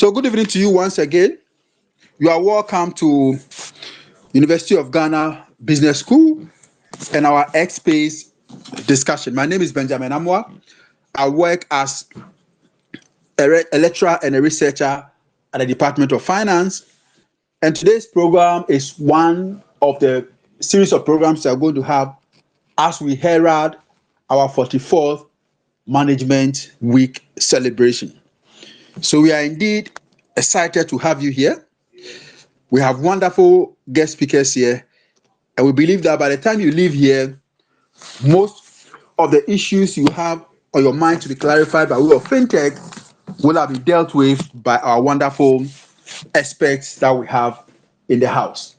So good evening to you once again. You are welcome to University of Ghana Business School and our X-Space discussion. My name is Benjamin Amwa. I work as a lecturer and a researcher at the Department of Finance. And today's program is one of the series of programs we are going to have as we herald our 44th Management Week celebration. So we are indeed excited to have you here. We have wonderful guest speakers here, and we believe that by the time you leave here, most of the issues you have on your mind to be clarified by way of fintech will have been dealt with by our wonderful experts that we have in the house.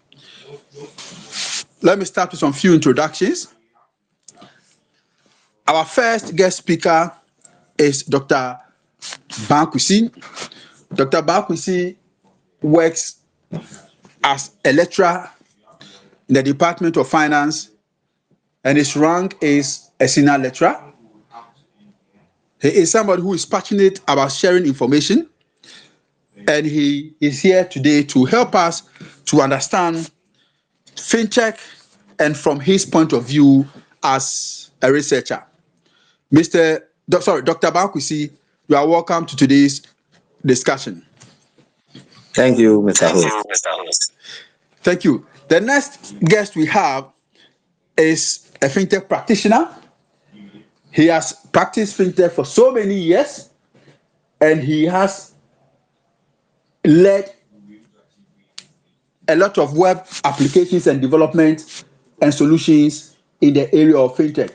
Let me start with some few introductions. Our first guest speaker is Dr. Bankwisi. Dr. Bankwisi works as a lecturer in the Department of Finance, and his rank is a senior lecturer. He is somebody who is passionate about sharing information, and he is here today to help us to understand fintech and from his point of view as a researcher. Dr. Bankwisi, you are welcome to today's discussion. Thank you, Mr. Host. Thank you. The next guest we have is a fintech practitioner. He has practiced fintech for so many years, and he has led a lot of web applications and development and solutions in the area of fintech.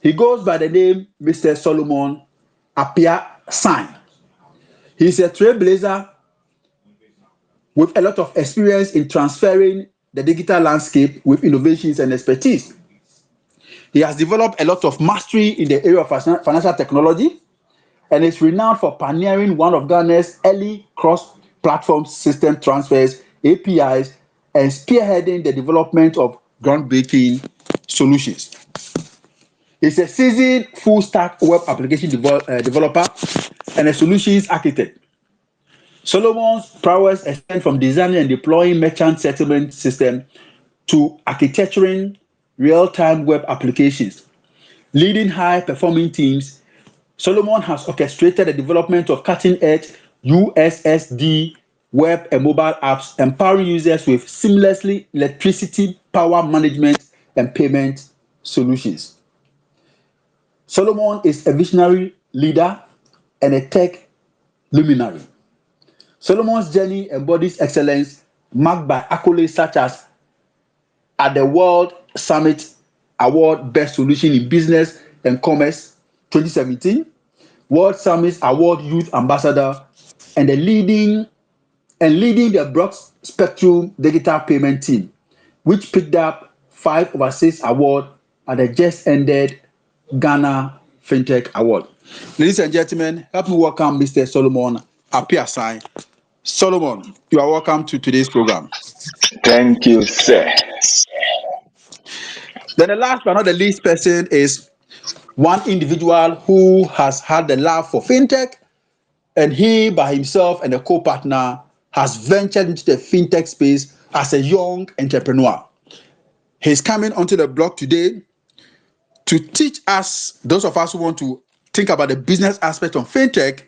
He goes by the name Mr. Solomon Appiah-San. He's a trailblazer with a lot of experience in transferring the digital landscape with innovations and expertise. He has developed a lot of mastery in the area of financial technology and is renowned for pioneering one of Ghana's early cross-platform system transfers, APIs, and spearheading the development of groundbreaking solutions. He's a seasoned full-stack web application developer and a solutions architect. Solomon's prowess extends from designing and deploying merchant settlement systems to architecturing real-time web applications. Leading high-performing teams, Solomon has orchestrated the development of cutting-edge USSD web and mobile apps, empowering users with seamlessly electricity, power management, and payment solutions. Solomon is a visionary leader and a tech luminary. Solomon's journey embodies excellence, marked by accolades such as at the World Summit Award Best Solution in Business and Commerce 2017, World Summit Award Youth Ambassador, and leading the broad spectrum digital payment team, which picked up 5/6 award at the just ended Ghana Fintech Award. Ladies and gentlemen, help me welcome Mr. Solomon Appiah-San. Solomon, you are welcome to today's program. Thank you, sir. Then the last but not the least person is one individual who has had the love for fintech, and he by himself and a co-partner has ventured into the fintech space as a young entrepreneur. He's coming onto the block today to teach us, those of us who want to think about the business aspect of fintech,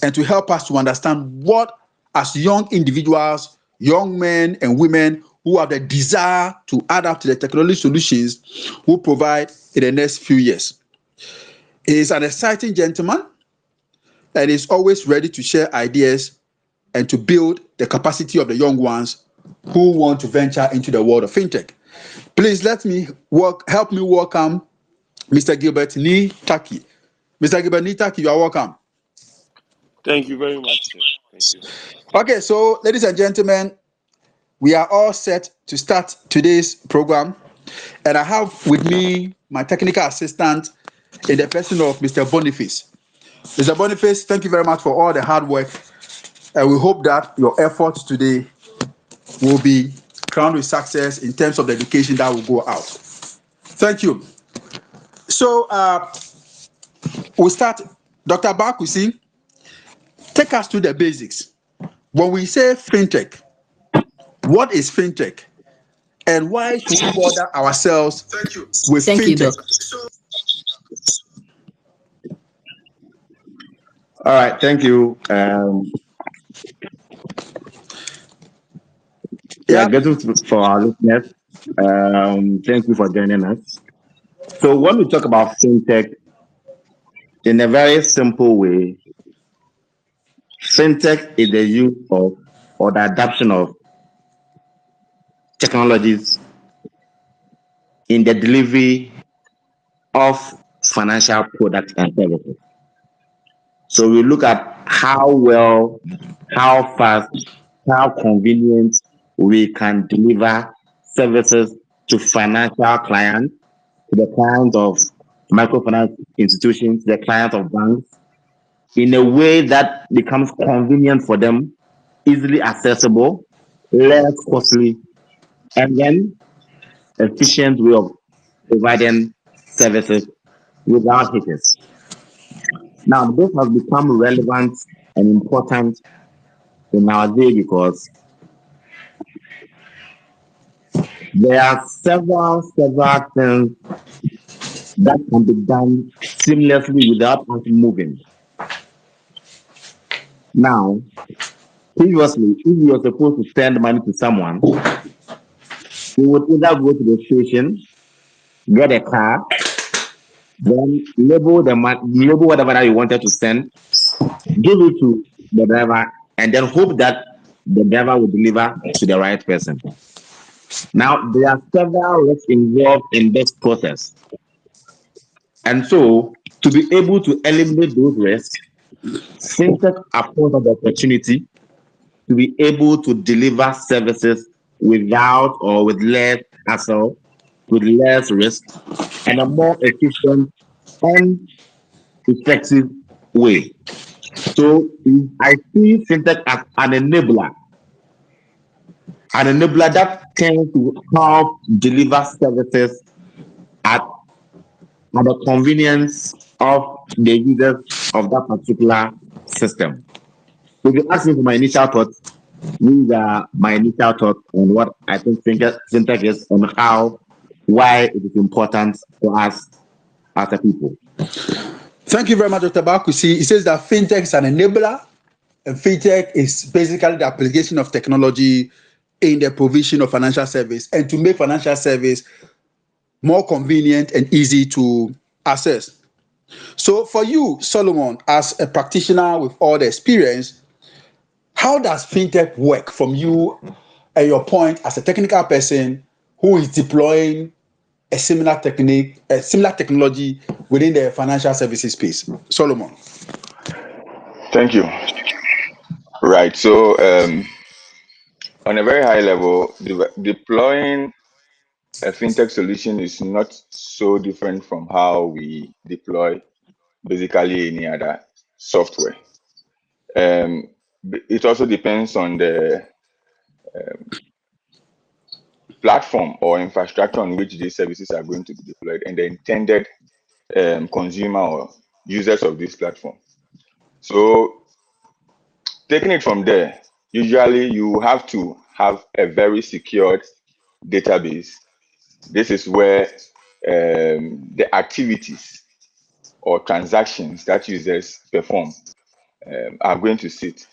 and to help us to understand what, as young individuals, young men and women who have the desire to adapt to the technology solutions, will provide in the next few years. He is an exciting gentleman and is always ready to share ideas and to build the capacity of the young ones who want to venture into the world of fintech. Please help me welcome Mr. Gilbert Nitaki. Mr. Gilbert Nitaki, you are welcome. Thank you very much, sir. Thank you. Okay, so ladies and gentlemen, we are all set to start today's program, and I have with me my technical assistant in the person of Mr. Boniface. Mr. Boniface, thank you very much for all the hard work, and we hope that your efforts today will be crowned with success in terms of the education that will go out. Thank you. So we start. Dr. Bankwisi, take us to the basics. When we say fintech, what is fintech? And why should we bother ourselves with Thank you, fintech? Doc. All right, thank you. We are Yeah, grateful for our listeners. Thank you for joining us. So, when we talk about fintech in a very simple way, fintech is the use of or the adoption of technologies in the delivery of financial products and services. So, we look at how well, how fast, how convenient we can deliver services to financial clients, to the clients of microfinance institutions, the clients of banks, in a way that becomes convenient for them, easily accessible, less costly, and then efficient way of providing services without hitches. Now, this has become relevant and important in our day because there are several things that can be done seamlessly without us moving. Now, previously, if you were supposed to send money to someone, you would either go to the station, get a car, then label whatever that you wanted to send, give it to the driver, and then hope that the driver will deliver to the right person. Now, there are several risks involved in this process. And so, to be able to eliminate those risks, fintech affords us the opportunity to be able to deliver services without or with less hassle, with less risk, and a more efficient and effective way. So I see fintech as an enabler that tends to help deliver services at, at the convenience of the users of that particular system. So if you ask me for my initial thoughts, these are my initial thoughts on what I think fintech is and why it is important for us as a people. thank you very much, Dr. Bakusi. It says that fintech is an enabler, and fintech is basically the application of technology in the provision of financial service and to make financial service more convenient and easy to access. So, for you, Solomon, as a practitioner with all the experience, how does fintech work from you and your point as a technical person who is deploying a similar technology within the financial services space? Solomon. Thank you. Right. So, on a very high level, deploying a fintech solution is not so different from how we deploy basically any other software. Um, it also depends on the platform or infrastructure on which these services are going to be deployed and the intended consumer or users of this platform. So, taking it from there, usually you have to have a very secured database. This is where the activities or transactions that users perform are going to sit.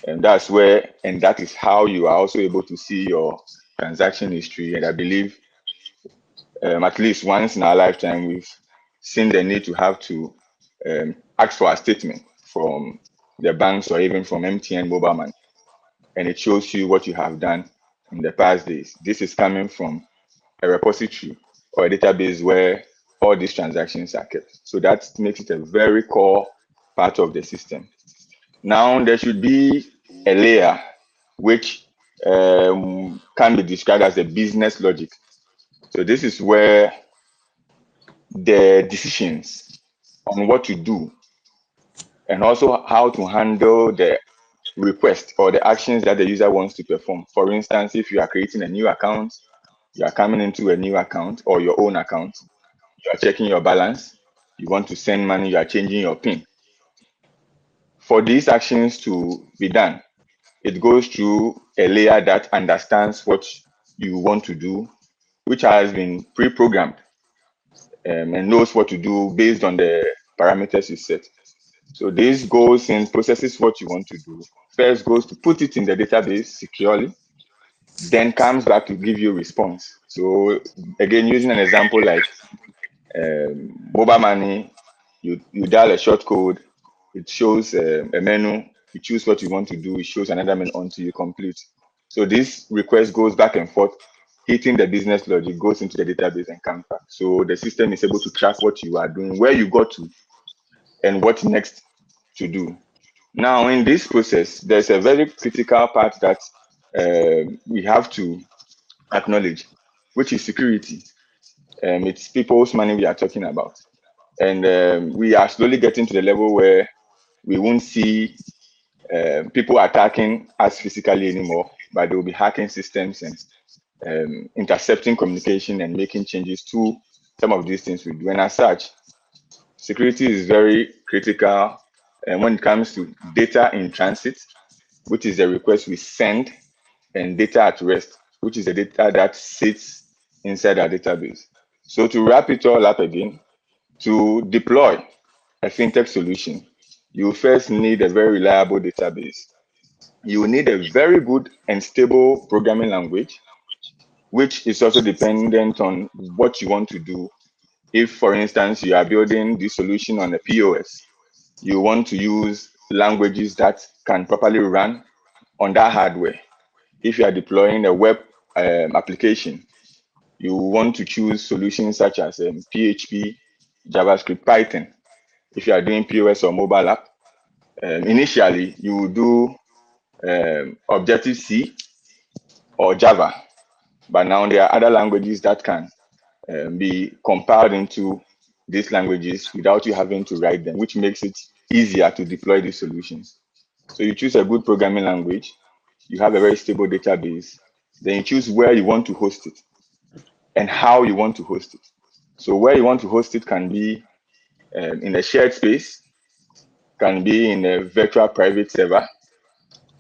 And that's where, and that is how you are also able to see your transaction history. And I believe at least once in our lifetime, we've seen the need to have to ask for a statement from the banks or even from MTN mobile money. And it shows you what you have done in the past days. This is coming from a repository or a database where all these transactions are kept. So that makes it a very core part of the system. Now there should be a layer which can be described as a business logic. So this is where the decisions on what to do and also how to handle the request or the actions that the user wants to perform. For instance, if you are creating a new account, you are coming into a new account or your own account, you are checking your balance, you want to send money, you are changing your PIN. For these actions to be done, it goes through a layer that understands what you want to do, which has been pre-programmed, and knows what to do based on the parameters you set. So this goes in processes what you want to do. First goes to put it in the database securely, then comes back to give you response. So again, using an example like mobile money, you dial a short code, it shows a menu, you choose what you want to do, it shows another menu until you complete. So this request goes back and forth, hitting the business logic, goes into the database and comes back. So the system is able to track what you are doing, where you got to, and what next to do. Now, in this process, there's a very critical part that we have to acknowledge, which is security. It's people's money we are talking about. And we are slowly getting to the level where we won't see people attacking us physically anymore, but they will be hacking systems and intercepting communication and making changes to some of these things we do. And as such, security is very critical when it comes to data in transit, which is the request we send, and data at rest, which is the data that sits inside our database. So to wrap it all up again, to deploy a fintech solution, you first need a very reliable database. You need a very good and stable programming language, which is also dependent on what you want to do. If, for instance, you are building the solution on a POS, you want to use languages that can properly run on that hardware. If you are deploying a web application, you want to choose solutions such as PHP, JavaScript, Python. If you are doing POS or mobile app, initially you will do Objective C or Java, but now there are other languages that can be compiled into these languages without you having to write them, which makes it easier to deploy these solutions. So you choose a good programming language, you have a very stable database, then you choose where you want to host it and how you want to host it. So where you want to host it can be in a shared space, can be in a virtual private server,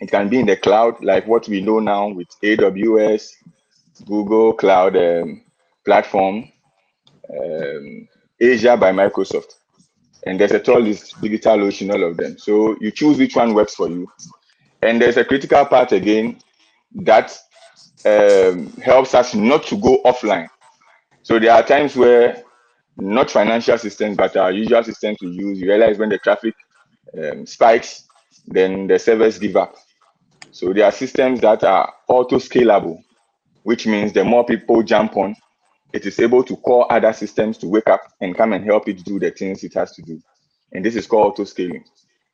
it can be in the cloud, like what we know now with AWS, Google Cloud platform, Azure by Microsoft. And there's a tall list, DigitalOcean, all of them. So you choose which one works for you. And there's a critical part again that helps us not to go offline. So there are times where not financial systems, but our usual systems we use, you realize when the traffic spikes, then the servers give up. So there are systems that are auto scalable, which means the more people jump on, it is able to call other systems to wake up and come and help it do the things it has to do. And this is called auto scaling.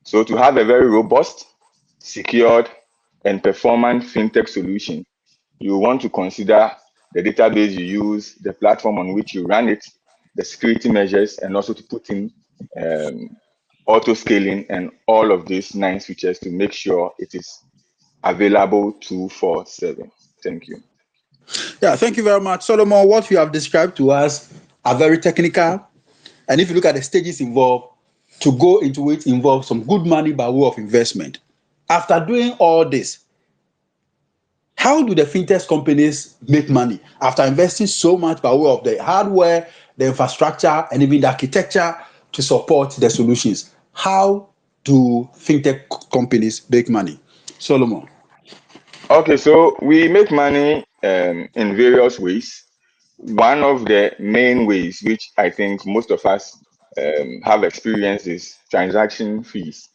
So to have a very robust, secured, and performant fintech solution, you want to consider the database you use, the platform on which you run it, the security measures, and also to put in auto scaling and all of these nice features to make sure it is available 24/7. Thank you. Yeah, thank you very much, Solomon. What you have described to us are very technical, and if you look at the stages involved, to go into it involves some good money by way of investment. After doing all this, how do the fintech companies make money after investing so much by way of the hardware, the infrastructure, and even the architecture to support the solutions? How do fintech companies make money? Solomon. Okay, so we make money in various ways. One of the main ways, which I think most of us have experienced, is transaction fees.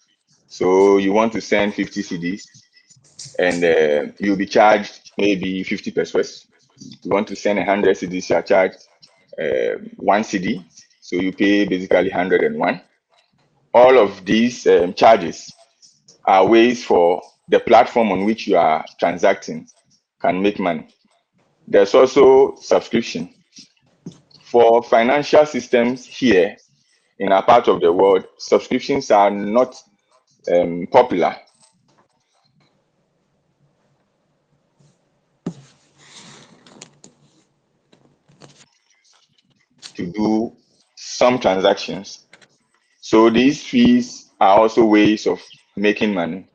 So you want to send 50 CDs and you'll be charged maybe 50 pesos. You want to send 100 CDs, you are charged 1 CD. So you pay basically 101. All of these charges are ways for the platform on which you are transacting can make money. There's also subscription. For financial systems here in our part of the world, subscriptions are not popular to do some transactions. So these fees are also ways of making money.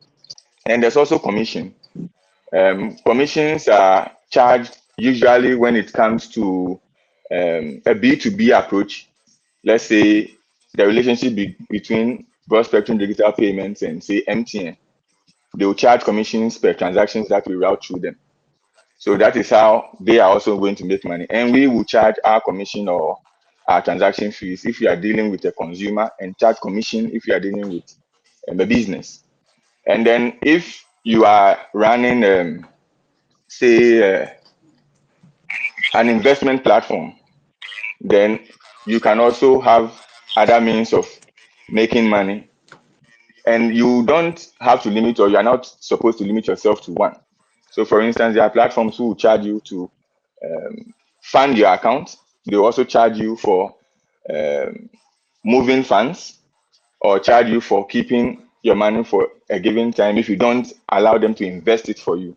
And there's also commission. Commissions are charged usually when it comes to a B2B approach. Let's say the relationship between broad spectrum digital payments and say MTN. They will charge commissions per transactions that we route through them. So that is how they are also going to make money. And we will charge our commission or our transaction fees if you are dealing with a consumer, and charge commission if you are dealing with a business. And then if you are running, say, an investment platform, then you can also have other means of making money. And you don't have to limit, or you are not supposed to limit yourself to one. So, for instance, there are platforms who will charge you to fund your account. They also charge you for um, moving funds, or charge you for keeping your money for a given time if you don't allow them to invest it for you.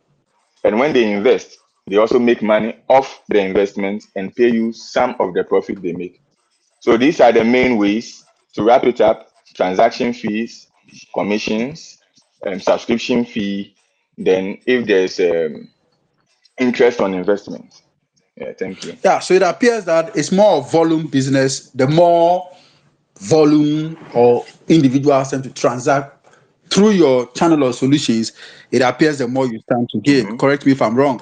And when they invest, they also make money off the investment and pay you some of the profit they make. So these are the main ways. To wrap it up: transaction fees, commissions, subscription fee, then if there's interest on investment. Yeah, thank you. Yeah, so it appears that it's more of volume business. The more volume or individuals tend to transact through your channel or solutions, it appears the more you stand to gain. Mhm. Correct me if I'm wrong.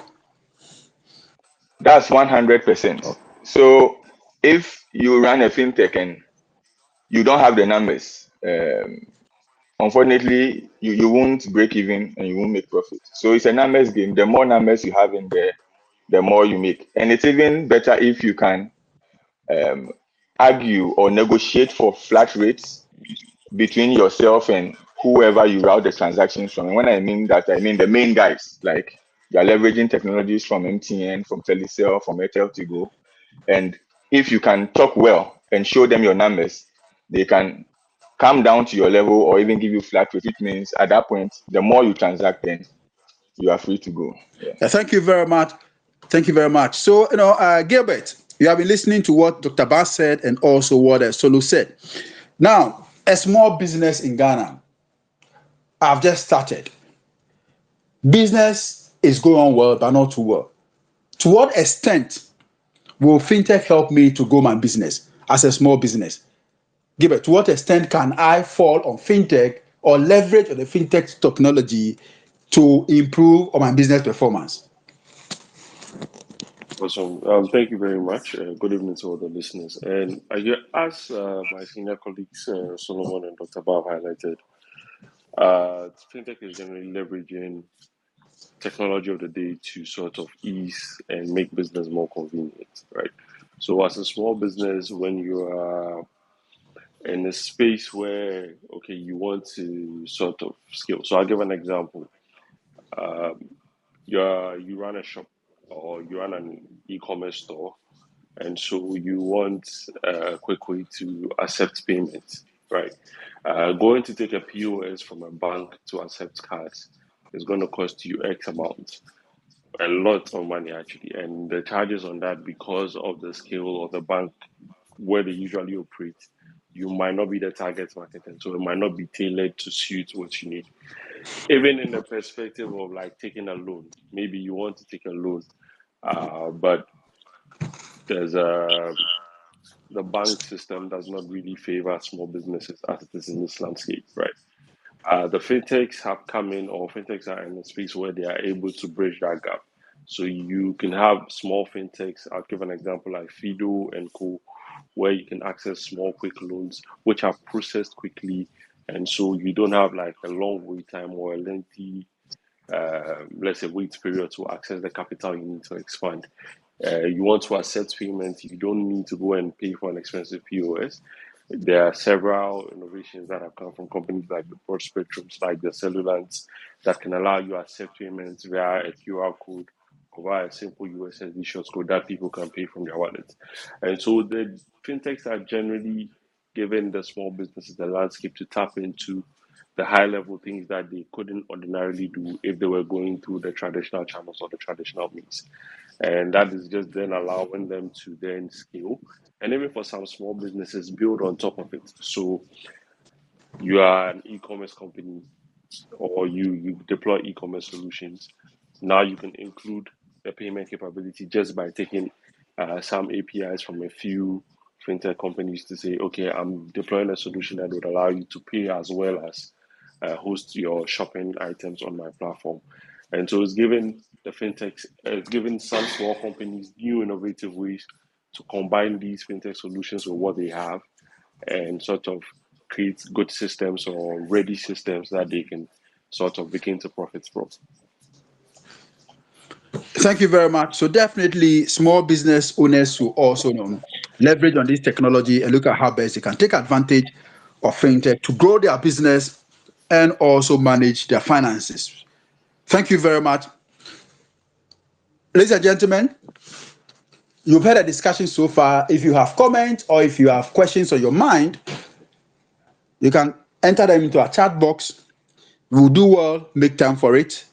That's 100%. So if you run a fintech and you don't have the numbers, unfortunately, you won't break even and you won't make profit. So it's a numbers game. The more numbers you have in there, the more you make. And it's even better if you can um, argue or negotiate for flat rates between yourself and whoever you route the transactions from. And when I mean that, I mean the main guys, like you're leveraging technologies from MTN, from Telecel, from Airtel to go. And if you can talk well and show them your numbers, they can come down to your level or even give you flat rate, which means at that point, the more you transact, then you are free to go. Yeah. Yeah, thank you very much. Thank you very much. So, Gilbert, you have been listening to what Dr. Bass said and also what Solo said. Now, a small business in Ghana, I've just started. Business is going on well, but not too well. To what extent will fintech help me to grow my business as a small business? Gilbert, to what extent can I fall on fintech or leverage on the fintech technology to improve on my business performance? Awesome. Thank you very much. Good evening to all the listeners. And as my senior colleagues Solomon and Dr. Bob highlighted, fintech is generally leveraging technology of the day to sort of ease and make business more convenient, right? So, as a small business, when you are in a space where okay, you want to sort of scale. So, I'll give an example. Um, you run a shop or you run an e-commerce store, and so you want a quick way to accept payments, right? Going to take a POS from a bank to accept cards is going to cost you X amount, a lot of money actually, and the charges on that because of the scale of the bank where they usually operate. You might not be the target market, and so it might not be tailored to suit what you need. Even in the perspective of like taking a loan, maybe you want to take a loan, but there's a the bank system does not really favor small businesses as it is in this landscape, right? The fintechs have come in, or fintechs are in a space where they are able to bridge that gap. So you can have small fintechs. I'll give an example like Fido and Co, where you can access small, quick loans, which are processed quickly, and so you don't have like a long wait time or a lengthy, let's say, wait period to access the capital you need to expand. You want to accept payments, you don't need to go and pay for an expensive POS. There are several innovations that have come from companies like the broad spectrums, like the Cellulants, that can allow you to accept payments via a QR code or via a simple USSD short code that people can pay from their wallets. And so the fintechs are generally giving the small businesses the landscape to tap into the high level things that they couldn't ordinarily do if they were going through the traditional channels or the traditional means. And that is just then allowing them to then scale. And even for some small businesses, build on top of it. So you are an e-commerce company. or you deploy e-commerce solutions, now you can include a payment capability just by taking some APIs from a few fintech companies to say, okay, I'm deploying a solution that would allow you to pay as well as host your shopping items on my platform. And so it's giving the fintechs, it's giving some small companies new innovative ways to combine these fintech solutions with what they have and sort of create good systems or ready systems that they can sort of begin to profit from. Thank you very much. So definitely, small business owners will also leverage on this technology and look at how best they can take advantage of fintech to grow their business and also manage their finances. Thank you very much, ladies and gentlemen. You've heard a discussion so far. If you have comments or if you have questions on your mind, you can enter them into our chat box. We'll do well, make time for it.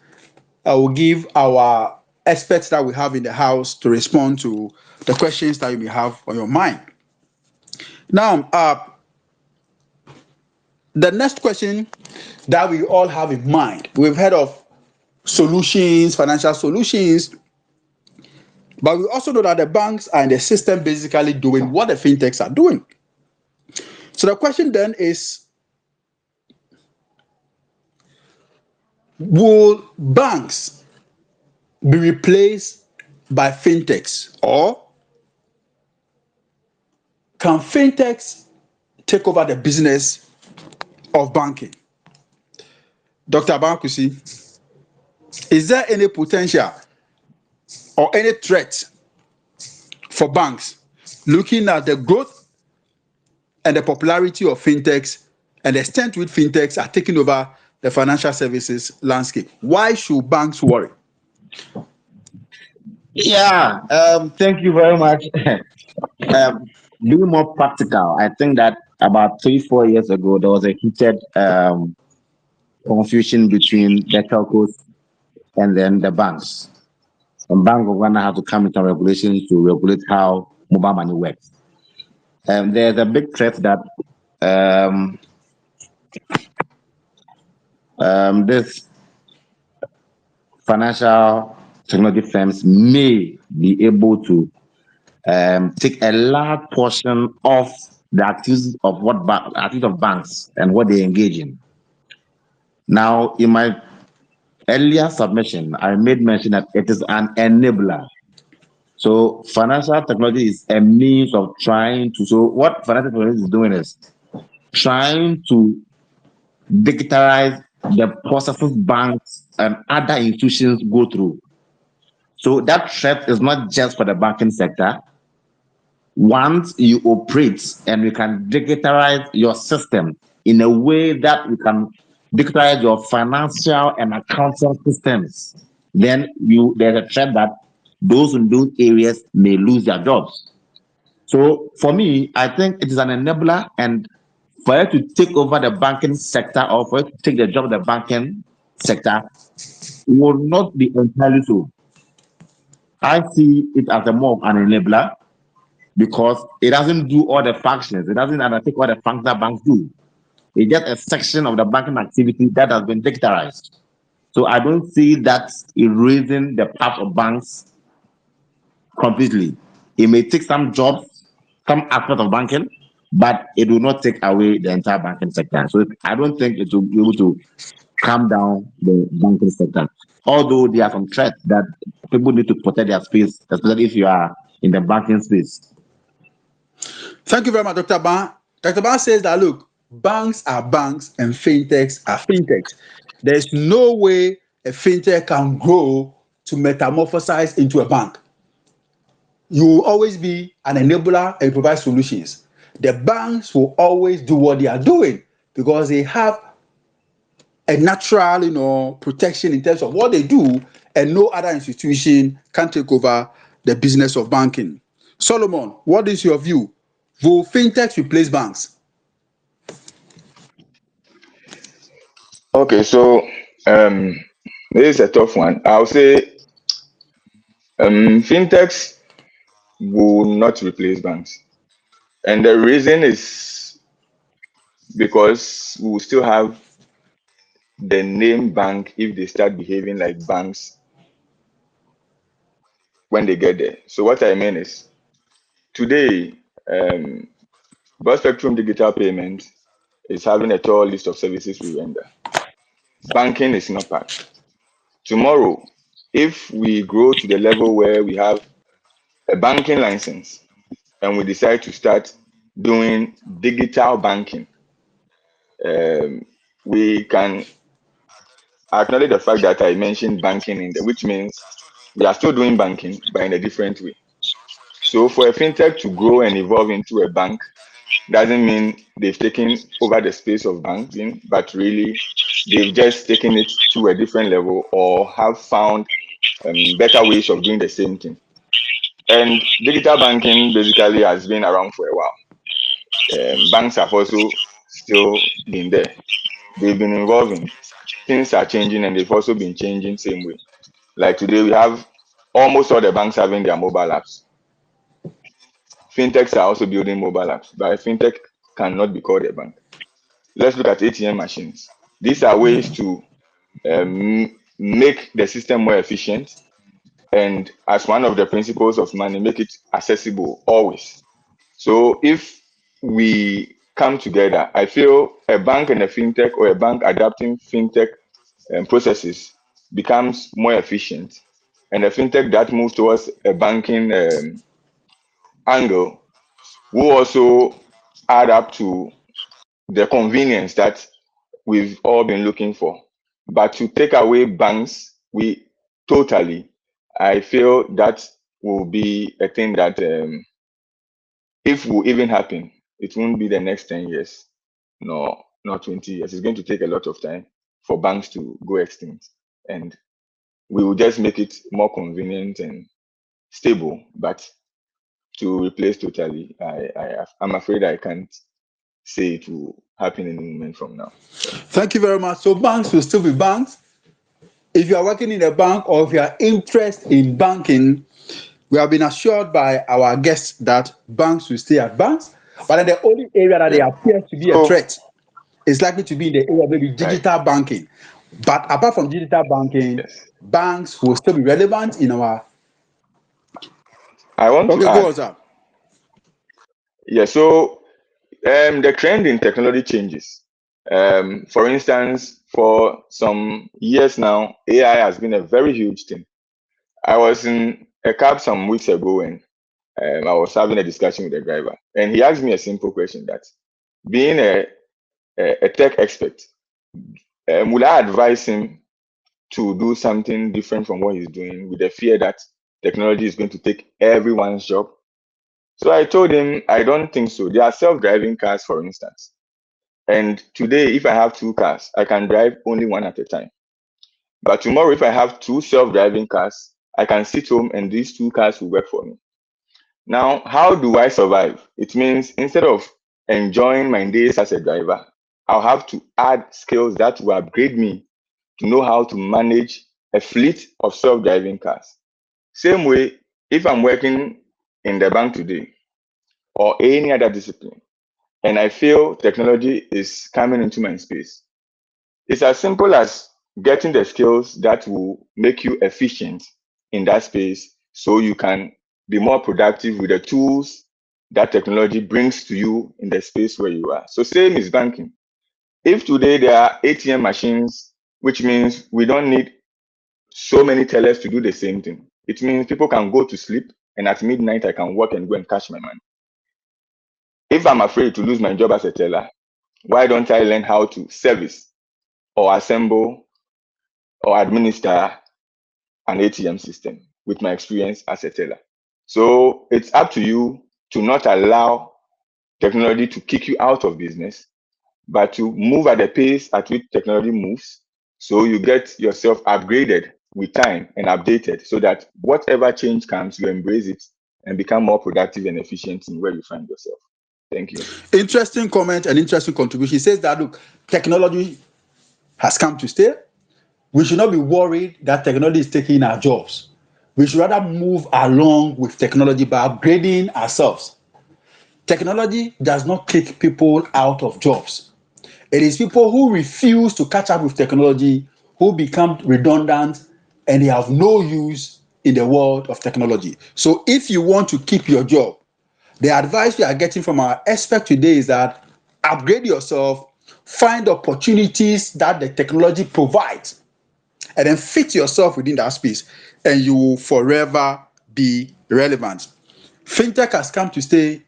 I will give our experts that we have in the house to respond to the questions that you may have on your mind. Now, the next question that we all have in mind, we've heard of solutions, financial solutions, but we also know that the banks are in the system basically doing what the fintechs are doing. So the question then is, will banks be replaced by fintechs, or can fintechs take over the business of banking? Dr. Bankusi, is there any potential or any threat for banks looking at the growth and the popularity of fintechs and the extent to which fintechs are taking over the financial services landscape? Why should banks worry? Yeah, thank you very much. Being more practical, I think that about 3, 4 years ago, there was a heated confusion between the telcos and then the banks. And Bank of Ghana have to come into regulations to regulate how mobile money works. There's a big threat that um, this financial technology firms may be able to take a large portion of the activities of activities of banks and what they engage in. Now, in my earlier submission, I made mention that it is an enabler. So, financial technology is a means of trying to. So, what financial technology is doing is trying to digitalize the processes banks and other institutions go through. So, that threat is not just for the banking sector. Once you operate and you can digitalize your system in a way that you can digitalize your financial and accounting systems, then there's a threat that those in those areas may lose their jobs. So for me, I think it is an enabler, and for it to take over the banking sector or for it to take the job of the banking sector will not be entirely so. I see it as a more of an enabler because it doesn't do all the functions. It doesn't undertake all the functions that banks do. It's just a section of the banking activity that has been digitalized. So I don't see that erasing the part of banks completely. It may take some jobs, some aspect of banking, but it will not take away the entire banking sector. So I don't think it will be able to calm down the banking sector. Although there are some threats that people need to protect their space, especially if you are in the banking space. Thank you very much, Dr. Ban. Dr. Ban says that look, banks are banks and fintechs are fintechs. There's no way a fintech can grow to metamorphosize into a bank. You will always be an enabler and provide solutions. The banks will always do what they are doing because they have a natural, protection in terms of what they do, and no other institution can take over the business of banking. Solomon, what is your view? Will fintechs replace banks? Okay, so um, this is a tough one. I'll say fintechs will not replace banks, and the reason is because we will still have the name bank if they start behaving like banks when they get there. So what I mean is, today, Broad Spectrum Digital Payment is having a tall list of services we render. Banking is not part. Tomorrow, if we grow to the level where we have a banking license and we decide to start doing digital banking, we can acknowledge the fact that I mentioned banking in there, which means we are still doing banking, but in a different way. So for a fintech to grow and evolve into a bank doesn't mean they've taken over the space of banking, but really they've just taken it to a different level or have found better ways of doing the same thing. And digital banking basically has been around for a while. Banks have also still been there. They've been evolving. Things are changing and they've also been changing same way. Like today, we have almost all the banks having their mobile apps. Fintechs are also building mobile apps, but a fintech cannot be called a bank. Let's look at ATM machines. These are ways to make the system more efficient, and as one of the principles of money, make it accessible always. So if we come together, I feel a bank and a fintech, or a bank adapting fintech processes, becomes more efficient, and a fintech that moves towards a banking angle will also add up to the convenience that we've all been looking for. But to take away banks, I feel that will be a thing that, if will even happen, it won't be the next 10 years, no, not 20 years. It's going to take a lot of time for banks to go extinct. And we will just make it more convenient and stable. But to replace totally, I'm afraid I can't say it will happen any moment from now. Thank you very much. So banks will still be banks. If you are working in a bank or if you are interested in banking, we have been assured by our guests that banks will stay at banks, but then the only area that they Yeah. appear to be a So, threat is likely to be in the area of maybe right. digital banking. But apart from digital banking, Yes. banks will still be relevant in our. I want to Okay, go add. on, sir. Yeah. So, the trend in technology changes. For instance, for some years now, AI has been a very huge thing. I was in a cab some weeks ago, and I was having a discussion with the driver, and he asked me a simple question: that being a tech expert, would I advise him to do something different from what he's doing, with the fear that technology is going to take everyone's job? So I told him, I don't think so. There are self-driving cars, for instance. And today, if I have two cars, I can drive only one at a time. But tomorrow, if I have two self-driving cars, I can sit home and these two cars will work for me. Now, how do I survive? It means instead of enjoying my days as a driver, I'll have to add skills that will upgrade me to know how to manage a fleet of self-driving cars. Same way, if I'm working in the bank today or any other discipline, and I feel technology is coming into my space, it's as simple as getting the skills that will make you efficient in that space so you can be more productive with the tools that technology brings to you in the space where you are. So same is banking. If today there are ATM machines, which means we don't need so many tellers to do the same thing. It means people can go to sleep and at midnight I can work and go and cash my money. If I'm afraid to lose my job as a teller, why don't I learn how to service or assemble or administer an ATM system with my experience as a teller? So it's up to you to not allow technology to kick you out of business, but to move at the pace at which technology moves, so you get yourself upgraded with time and updated, so that whatever change comes, you embrace it and become more productive and efficient in where you find yourself. Thank you. Interesting comment and interesting contribution. He says that look, technology has come to stay. We should not be worried that technology is taking our jobs. We should rather move along with technology by upgrading ourselves. Technology does not kick people out of jobs. It is people who refuse to catch up with technology, who become redundant, and they have no use in the world of technology. So if you want to keep your job, the advice we are getting from our expert today is that upgrade yourself, find opportunities that the technology provides, and then fit yourself within that space, and you will forever be relevant. Fintech has come to stay,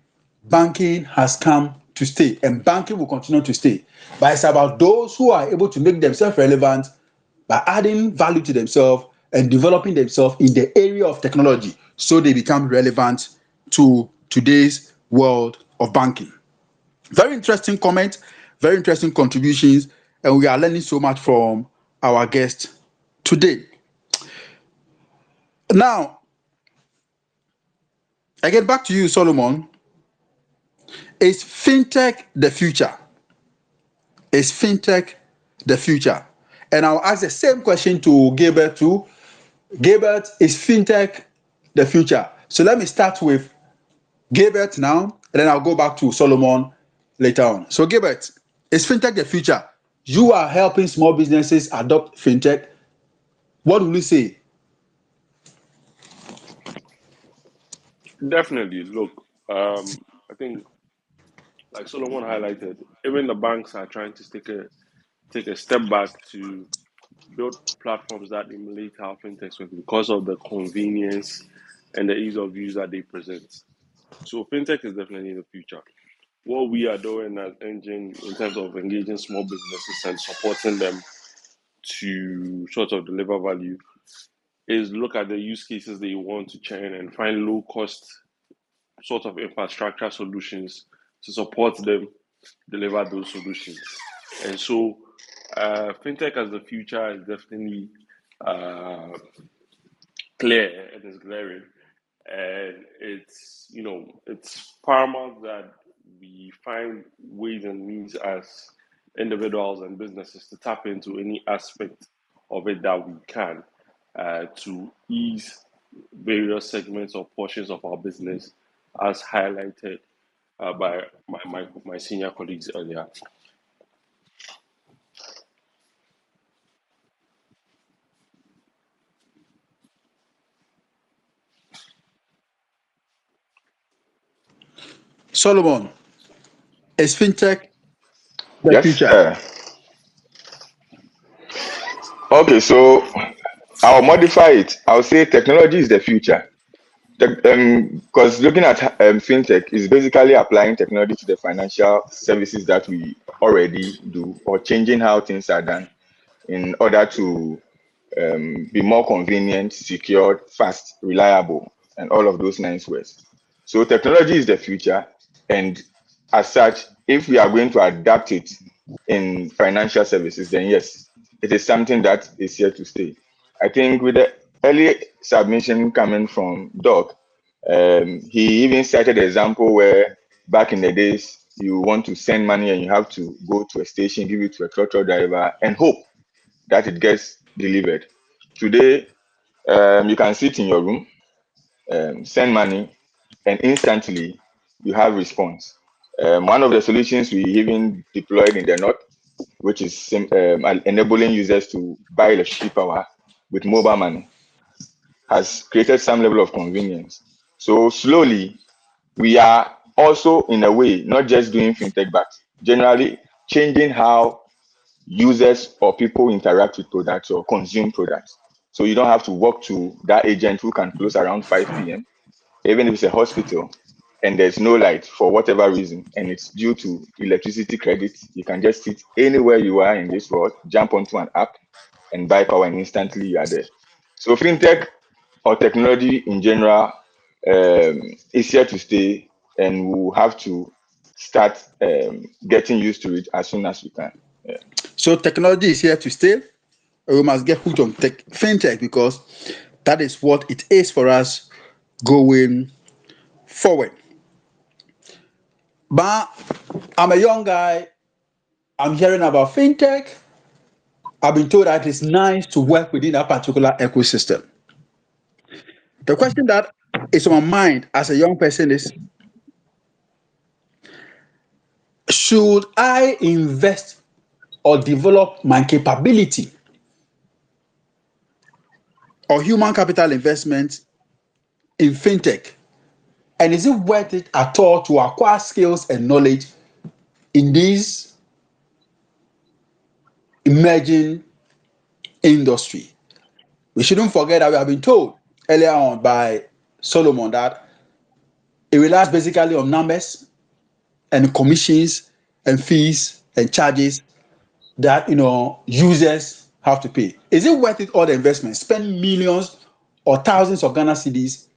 banking has come to stay, and banking will continue to stay. But it's about those who are able to make themselves relevant by adding value to themselves and developing themselves in the area of technology so they become relevant to today's world of banking. Very interesting comment, very interesting contributions, and we are learning so much from our guest today. Now, I get back to you, Solomon. Is fintech the future? Is fintech the future? And I'll ask the same question to Gilbert too. Gilbert, is fintech the future? So let me start with Gilbert now, and then I'll go back to Solomon later on. So Gilbert, is fintech the future? You are helping small businesses adopt fintech. What will you say? Definitely. Look, I think, like Solomon highlighted, even the banks are trying to take a step back to build platforms that emulate how fintechs work because of the convenience and the ease of use that they present. So fintech is definitely the future. What we are doing as Engine in terms of engaging small businesses and supporting them to sort of deliver value is look at the use cases they want to churn and find low cost sort of infrastructure solutions to support them deliver those solutions. And so, fintech as the future is definitely uh, clear and is glaring. And it's, it's paramount that we find ways and means as individuals and businesses to tap into any aspect of it that we can to ease various segments or portions of our business as highlighted by my senior colleagues earlier. Solomon, is fintech the Yes. future? Okay, so I'll modify it. I'll say technology is the future. Because looking at fintech is basically applying technology to the financial services that we already do or changing how things are done in order to be more convenient, secure, fast, reliable, and all of those nice words. So technology is the future, and as such, if we are going to adapt it in financial services, then yes, it is something that is here to stay. I think with the early submission coming from Doc, he even cited an example where back in the days you want to send money and you have to go to a station, give it to a truck driver, and hope that it gets delivered. Today, you can sit in your room, send money, and instantly you have response. One of the solutions we even deployed in the north, which is enabling users to buy electricity power with mobile money, has created some level of convenience. So slowly, we are also in a way not just doing fintech, but generally changing how users or people interact with products or consume products. So you don't have to walk to that agent who can close around 5 p.m., even if it's a hospital and there's no light for whatever reason, and it's due to electricity credit. You can just sit anywhere you are in this world, jump onto an app and buy power, and instantly you are there. So fintech or technology in general is here to stay, and we'll have to start getting used to it as soon as we can. Yeah. So technology is here to stay. We must get hooked on fintech because that is what it is for us going forward. But I'm a young guy. I'm hearing about fintech. I've been told that it's nice to work within that particular ecosystem. The question that is on my mind as a young person is, should I invest or develop my capability or human capital investment in fintech? And is it worth it at all to acquire skills and knowledge in this emerging industry? We shouldn't forget that we have been told earlier on by Solomon that it relies basically on numbers and commissions and fees and charges that users have to pay. Is it worth it all the investment? Spend millions or thousands of Ghana cedis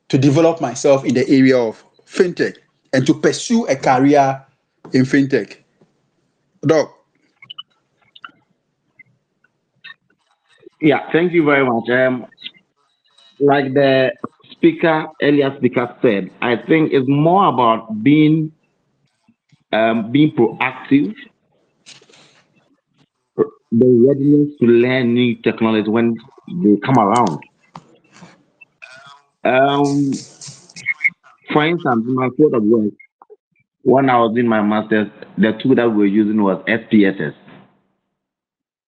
to develop myself in the area of fintech and to pursue a career in fintech? Doc. Yeah, thank you very much. Like the earlier speaker said, I think it's more about being proactive, the readiness to learn new technology when they come around. Um, for instance, in my field of work, when I was in my master's, the tool that we were using was SPSS.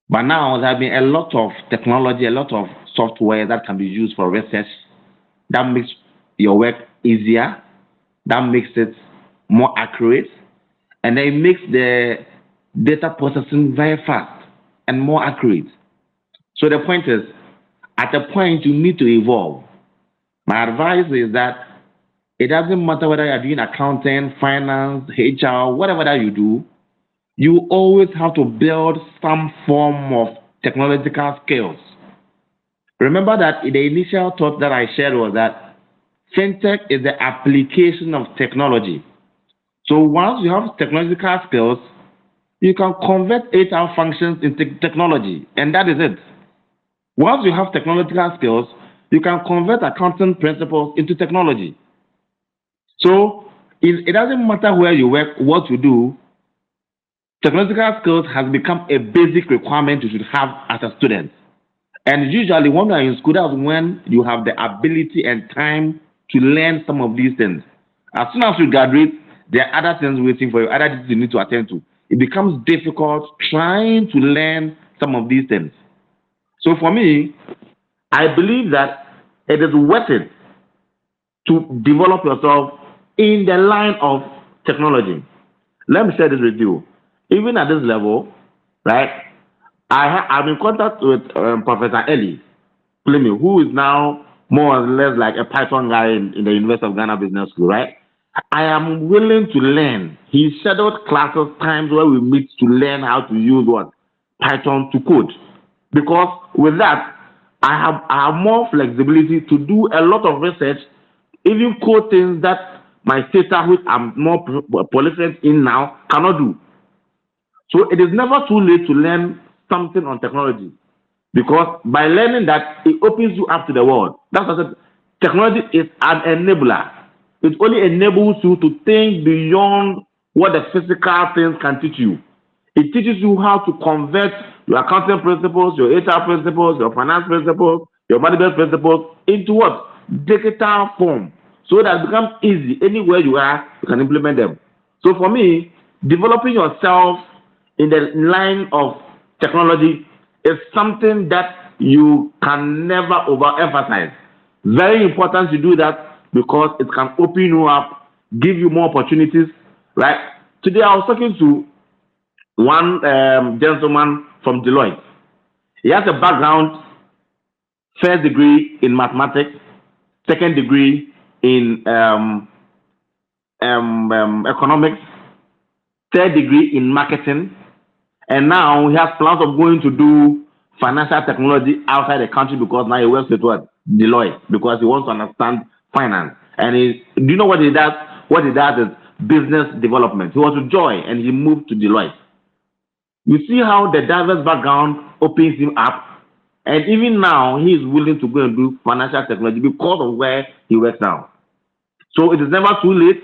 But now there have been a lot of technology, a lot of software that can be used for research that makes your work easier, that makes it more accurate, and then it makes the data processing very fast and more accurate. So the point is, at a point you need to evolve. My advice is that it doesn't matter whether you're doing accounting, finance, HR, whatever that you do, you always have to build some form of technological skills. Remember that the initial thought that I shared was that fintech is the application of technology. So once you have technological skills, you can convert HR functions into technology, and that is it. Once you have technological skills, you can convert accounting principles into technology. So it doesn't matter where you work, what you do, technological skills has become a basic requirement you should have as a student. And usually when you're in school, that's when you have the ability and time to learn some of these things. As soon as you graduate, there are other things waiting for you, other things you need to attend to. It becomes difficult trying to learn some of these things. So for me, I believe that it is worth it to develop yourself in the line of technology. Let me share this with you. Even at this level, right, I'm in contact with Professor Eli Fleming, who is now more or less like a Python guy in the University of Ghana Business School, right? I am willing to learn. He scheduled classes, times where we meet to learn how to use what? Python to code. Because with that, I have more flexibility to do a lot of research, even code things that my sister, which I'm more prolific in now, cannot do. So it is never too late to learn something on technology, because by learning that, it opens you up to the world. That's what I said. Technology is an enabler. It only enables you to think beyond what the physical things can teach you. It teaches you how to convert your accounting principles, your HR principles, your finance principles, your management principles into what? Digital form. So that it becomes easy. Anywhere you are, you can implement them. So for me, developing yourself in the line of technology is something that you can never overemphasize. Very important to do that because it can open you up, give you more opportunities, right? Today I was talking to one gentleman from Deloitte. He has a background, first degree in mathematics, second degree in economics, third degree in marketing, and now he has plans of going to do financial technology outside the country because now he works with what? Deloitte, because he wants to understand finance. And do you know what he does? What he does is business development. He was with Joy and he moved to Deloitte. You see how the diverse background opens him up, and even now he is willing to go and do financial technology because of where he works now. So it is never too late.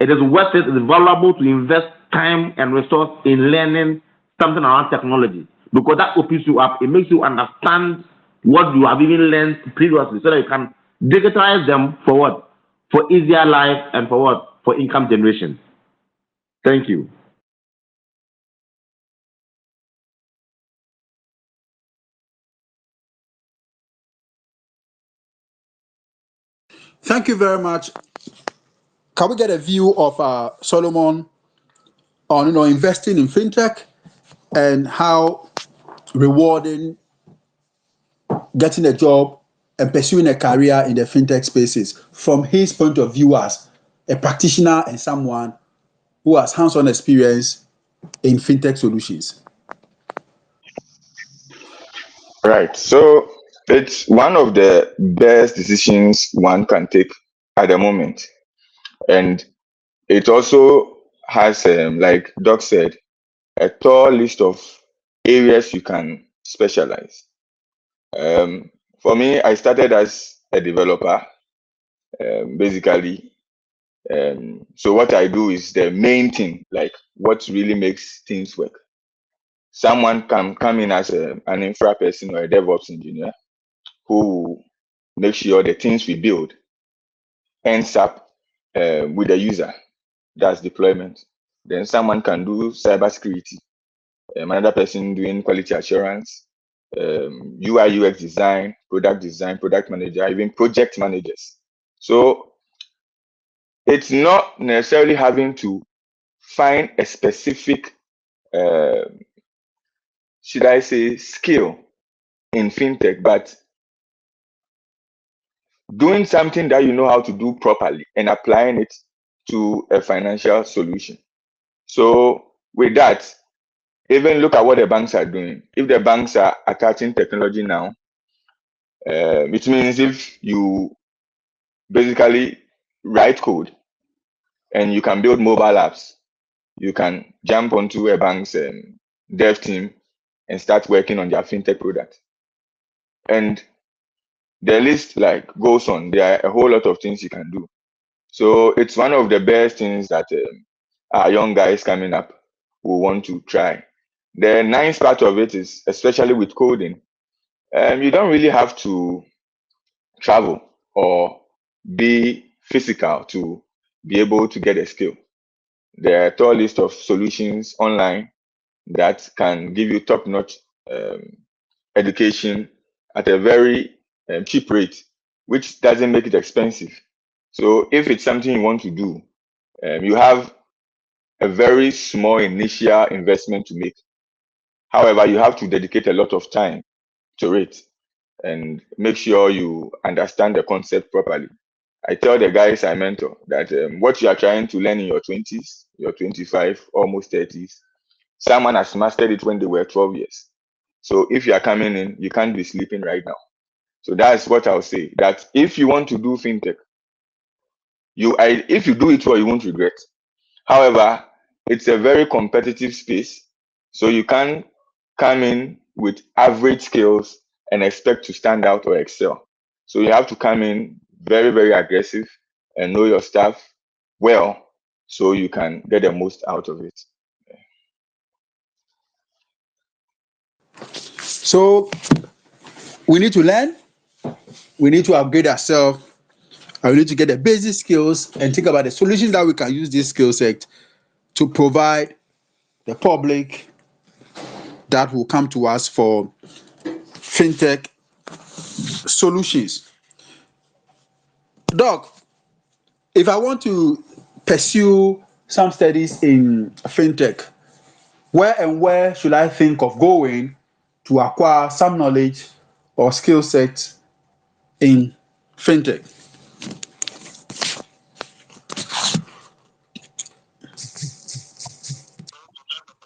It is worth it. It is valuable to invest time and resource in learning something around technology, because that opens you up. It makes you understand what you have even learned previously, so that you can digitize them for what? For easier life and for what? For income generation. Thank you. Thank you very much. Can we get a view of Solomon on investing in fintech and how rewarding getting a job and pursuing a career in the fintech spaces from his point of view as a practitioner and someone who has hands-on experience in fintech solutions? Right. So it's one of the best decisions one can take at the moment. And it also has, like Doc said, a tall list of areas you can specialize. Um, for me, I started as a developer, basically. So what I do is the main thing, like what really makes things work. Someone can come in as an infra person or a DevOps engineer who make sure the things we build ends up with the user. That's deployment. Then someone can do cybersecurity. Another person doing quality assurance, UI UX design, product manager, even project managers. So it's not necessarily having to find a specific, uh, should I say, skill in fintech, but doing something that you know how to do properly and applying it to a financial solution. So with that, even look at what the banks are doing. If the banks are attaching technology now, it means if you basically write code and you can build mobile apps, you can jump onto a bank's dev team and start working on their fintech product. And the list like goes on. There are a whole lot of things you can do. So it's one of the best things that our young guys coming up will want to try. The nice part of it is, especially with coding, you don't really have to travel or be physical to be able to get a skill. There are a tall list of solutions online that can give you top-notch um, education at a very cheap rate, which doesn't make it expensive. So if it's something you want to do, you have a very small initial investment to make. However, you have to dedicate a lot of time to it and make sure you understand the concept properly. I tell the guys I mentor that what you are trying to learn in your 20s, your 25, almost 30s, someone has mastered it when they were 12 years. So if you are coming in, you can't be sleeping right now. So that's what I'll say. That if you want to do fintech, if you do it well, you won't regret. However, it's a very competitive space, so you can't come in with average skills and expect to stand out or excel. So you have to come in very, very aggressive and know your stuff well so you can get the most out of it. So we need to learn, we need to upgrade ourselves, and we need to get the basic skills and think about the solutions that we can use this skill set to provide the public that will come to us for fintech solutions. Doc, if I want to pursue some studies in fintech, where should I think of going to acquire some knowledge or skill set in fintech?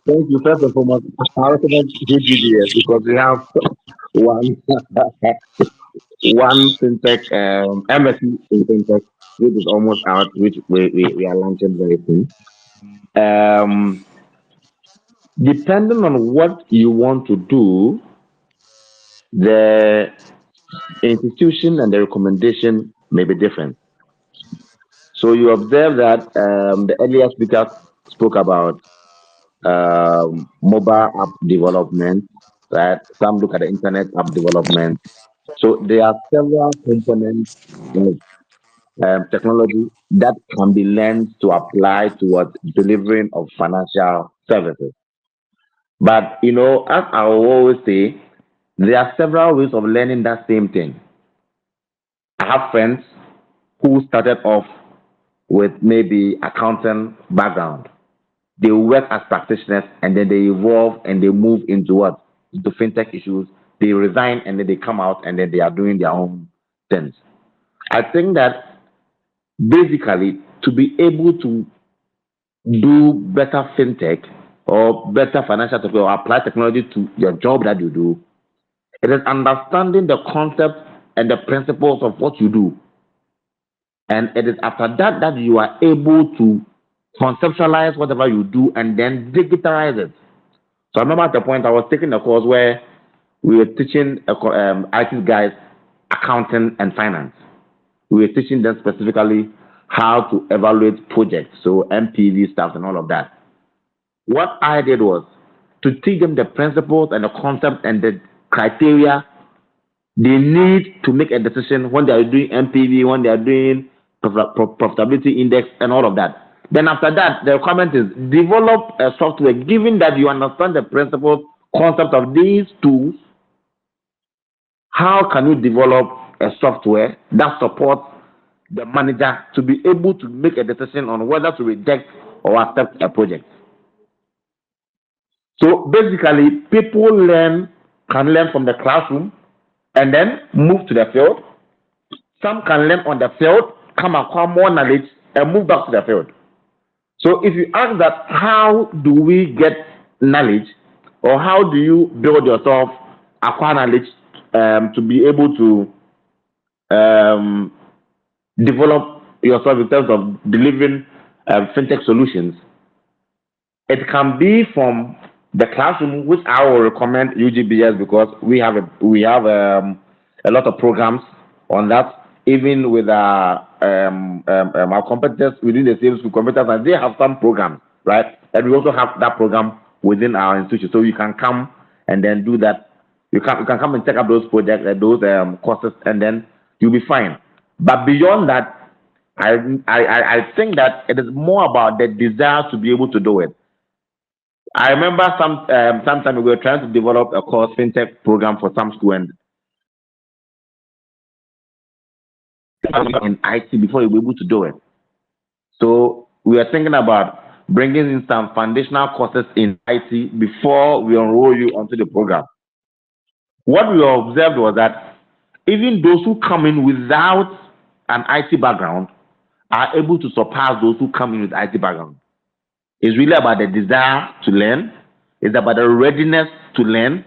Thank you. First and foremost, I recommend GGBS because we have one one fintech MSc in fintech, which is almost out, which we are launching very soon. Um, Depending on what you want to do, the institution and the recommendation may be different. So you observe that the earlier speaker spoke about mobile app development, right? Some look at the internet app development. So there are several components of technology that can be learned to apply towards delivering of financial services. But as I always say, there are several ways of learning that same thing. I have friends who started off with maybe accountant background. They work as practitioners and then they evolve and they move into what? Into fintech issues. They resign and then they come out and then they are doing their own things. I think that basically to be able to do better fintech or better financial technology or apply technology to your job that you do, it is understanding the concept and the principles of what you do. And it is after that that you are able to conceptualize whatever you do and then digitalize it. So I remember at the point I was taking a course where we were teaching IT guys accounting and finance. We were teaching them specifically how to evaluate projects, so MPV stuff and all of that. What I did was to teach them the principles and the concept and the criteria they need to make a decision when they are doing MPV, when they are doing profitability index, and all of that. Then after that, the requirement is develop a software, given that you understand the principles, concept of these tools. How can you develop a software that supports the manager to be able to make a decision on whether to reject or accept a project? So basically, people can learn from the classroom and then move to the field. Some can learn on the field, come acquire more knowledge, and move back to the field. So if you ask that, how do we get knowledge, or how do you build yourself, acquire knowledge to be able to develop yourself in terms of delivering fintech solutions? It can be from the classroom, which I will recommend UGBS because we have a lot of programs on that. Even with our competitors within the same school competitors, and they have some programs, right? And we also have that program within our institution, so you can come and then do that. You can come and take up those projects, those courses, and then you'll be fine. But beyond that, I think that it is more about the desire to be able to do it. I remember sometime we were trying to develop a course fintech program for some school and in IT before you were able to do it. So we are thinking about bringing in some foundational courses in IT before we enroll you onto the program. What we observed was that even those who come in without an IT background are able to surpass those who come in with IT background. It's really about the desire to learn. It's about the readiness to learn.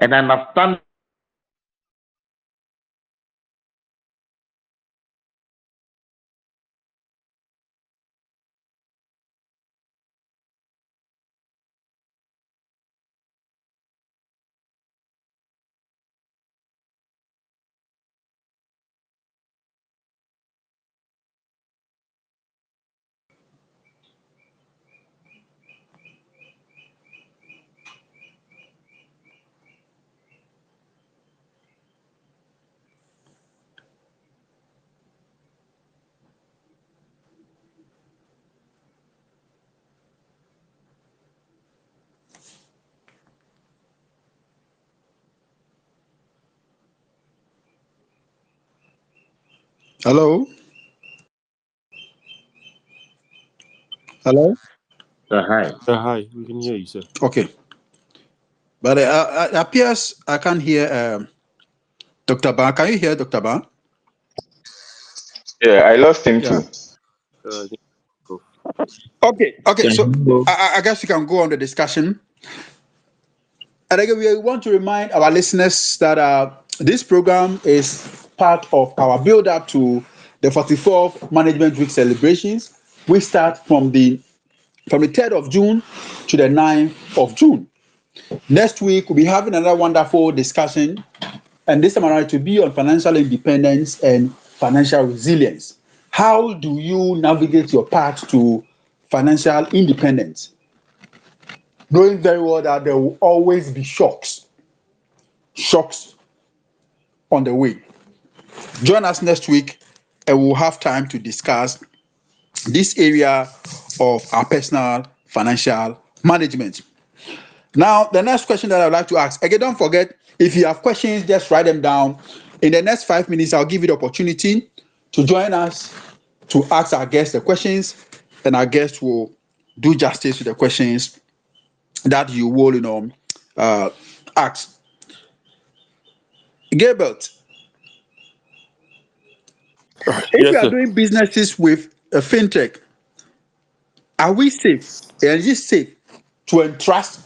And understand Hello? Hello? hi. Hi, we can hear you, sir. Okay. But it appears I can't hear Dr. Ban. Can you hear Dr. Ban? Yeah, I lost him Yeah. too. I think so. Okay. So I guess we can go on the discussion. And again, we want to remind our listeners that this program is part of our build up to the 44th Management Week celebrations. We start from the 3rd of June to the 9th of June. Next week, we'll be having another wonderful discussion, and this time around to be on financial independence and financial resilience. How do you navigate your path to financial independence? Knowing very well that there will always be shocks on the way. Join us next week and we'll have time to discuss this area of our personal financial management. Now, the next question that I would like to ask, again, don't forget, if you have questions, just write them down. In the next 5 minutes, I'll give you the opportunity to join us to ask our guests the questions, and our guests will do justice to the questions that you will, uh, ask. Gilbert, if Yes, you are sir. doing businesses with a fintech, are we safe? Is it safe to entrust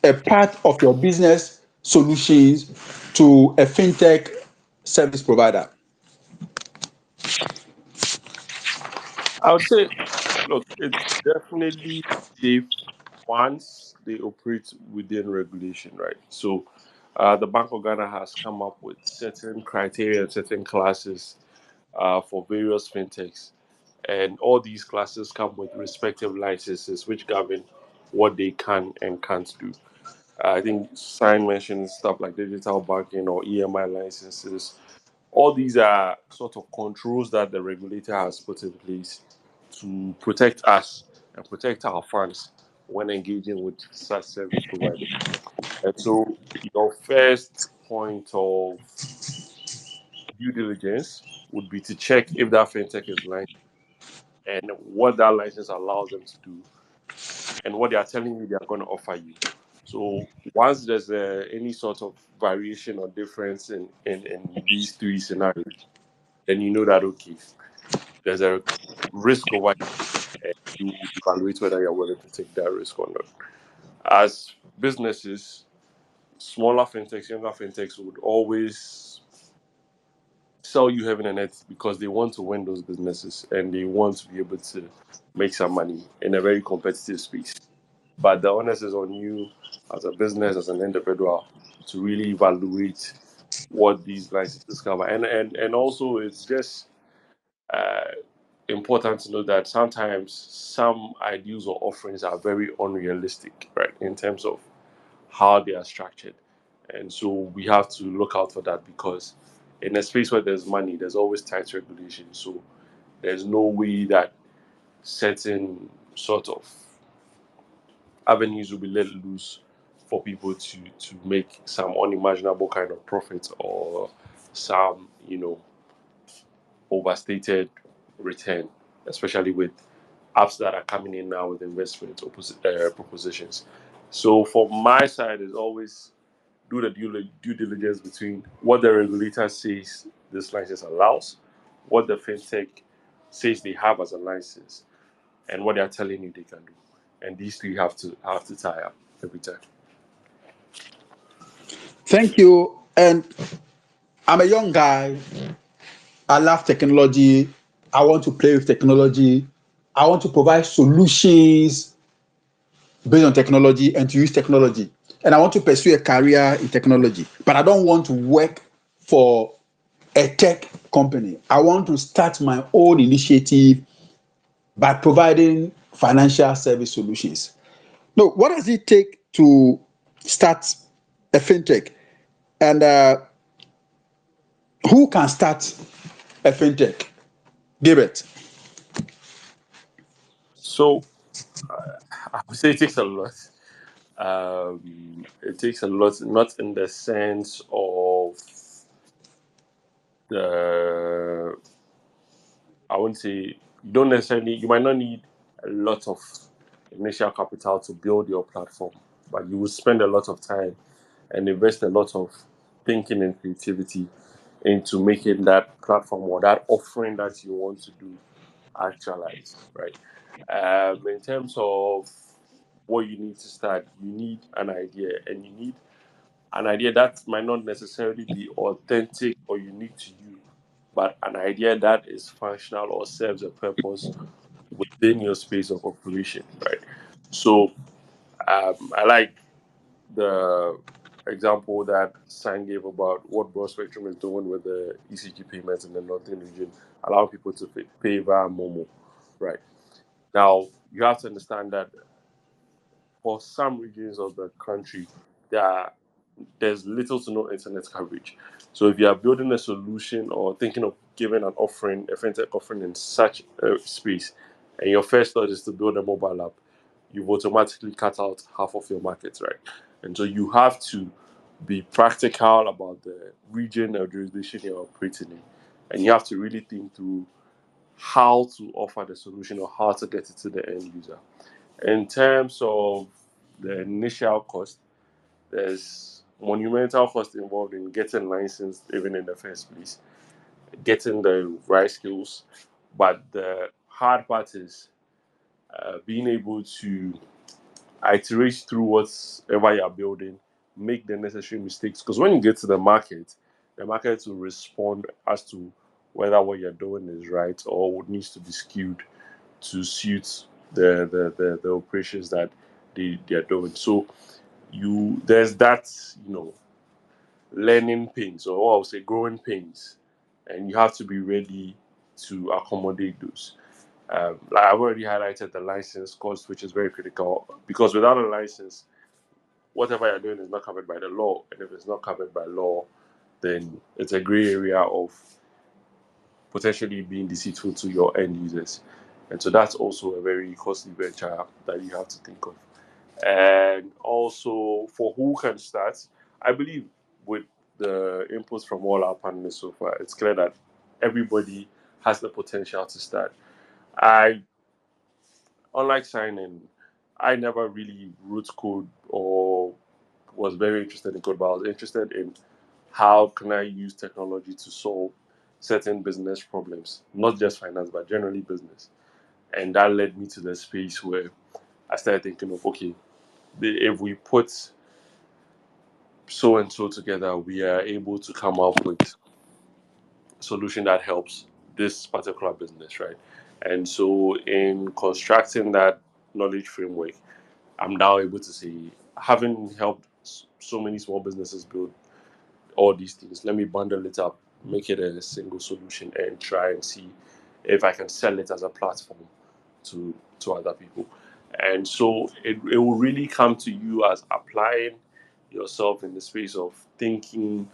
a part of your business solutions to a fintech service provider? I would say, look, it's definitely safe once they operate within regulation, right? So, the Bank of Ghana has come up with certain criteria and certain classes for various fintechs, and all these classes come with respective licenses which govern what they can and can't do. I think Sign mentioned stuff like digital banking or EMI licenses. All these are sort of controls that the regulator has put in place to protect us and protect our funds when engaging with such service providers. And so, your first point of due diligence would be to check if that fintech is licensed and what that license allows them to do and what they are telling you they are going to offer you. So once there's any sort of variation or difference in these three scenarios, then you know that okay, there's a risk over here, and you evaluate whether you're willing to take that risk or not. As businesses, smaller fintechs, younger fintechs would always sell you heaven and earth because they want to win those businesses and they want to be able to make some money in a very competitive space. But the onus is on you as a business, as an individual, to really evaluate what these licenses cover. And also, it's just uh, important to know that sometimes some ideals or offerings are very unrealistic, right, in terms of how they are structured. And so we have to look out for that because in a space where there's money, there's always tight regulation. So there's no way that certain sort of avenues will be let loose for people to make some unimaginable kind of profit or some overstated return, especially with apps that are coming in now with investment propositions. So for my side is always do the due diligence between what the regulator says this license allows, what the fintech says they have as a license, and what they are telling you they can do. And these three have to tie up every time. Thank you. And I'm a young guy. I love technology. I want to play with technology. I want to provide solutions based on technology and to use technology. And I want to pursue a career in technology. But I don't want to work for a tech company. I want to start my own initiative by providing financial service solutions. No, what does it take to start a fintech? And who can start a fintech? Give it. So I would say it takes a lot. It takes a lot, not in the sense of the. I wouldn't say you don't necessarily. You might not need a lot of initial capital to build your platform, but you will spend a lot of time and invest a lot of thinking and creativity into making that platform or that offering that you want to do actualize, right? In terms of what you need to start, you need an idea, and you need an idea that might not necessarily be authentic or unique to you, but an idea that is functional or serves a purpose within your space of operation, right? So I like the example that Sang gave about what Broad Spectrum is doing with the ECG payments in the northern region, allowing people to pay via Momo, right? Now, you have to understand that for some regions of the country, there are, there's little to no internet coverage. So if you are building a solution or thinking of giving an offering, a fintech offering in such a space, and your first thought is to build a mobile app, you've automatically cut out half of your market, right? And so you have to be practical about the region or jurisdiction you're operating in. And you have to really think through how to offer the solution or how to get it to the end user. In terms of the initial cost, there's monumental cost involved in getting licensed even in the first place, getting the right skills. But the hard part is being able to iterate through whatever you're building, make the necessary mistakes. Because when you get to the market will respond as to whether what you're doing is right or what needs to be skewed to suit the operations that they're doing. So there's that, learning pains, or I would say growing pains, and you have to be ready to accommodate those. Like I've already highlighted the license cost, which is very critical because without a license, whatever you're doing is not covered by the law, and if it's not covered by law, then it's a gray area of potentially being deceitful to your end users, and so that's also a very costly venture that you have to think of. And also for who can start, I believe with the inputs from all our panelists so far, it's clear that everybody has the potential to start. I, unlike signing, I never really wrote code or was very interested in code, but I was interested in how can I use technology to solve certain business problems, not just finance, but generally business. And that led me to the space where I started thinking of, okay, if we put so and so together, we are able to come up with a solution that helps this particular business, right? And so, in constructing that knowledge framework, I'm now able to say, having helped so many small businesses build all these things, let me bundle it up, make it a single solution, and try and see if I can sell it as a platform to other people. And so it will really come to you as applying yourself in the space of thinking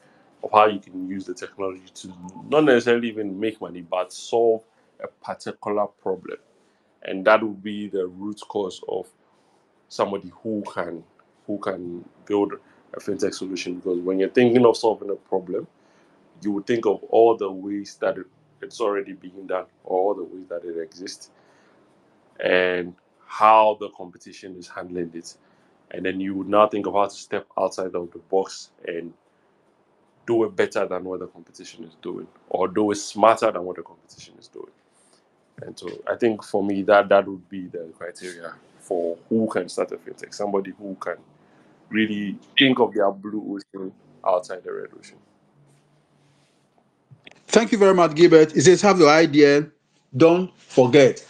of how you can use the technology to not necessarily even make money, but solve a particular problem. And that would be the root cause of somebody who can build a fintech solution. Because when you're thinking of solving a problem, you would think of all the ways that it's already being done, or all the ways that it exists, and how the competition is handling it. And then you would now think of how to step outside of the box and do it better than what the competition is doing, or do it smarter than what the competition is doing. And so I think for me that would be the criteria for who can start a fintech. Somebody who can really think of their blue ocean outside the red ocean. Thank you very much, Gilbert. It says, have your idea. Don't forget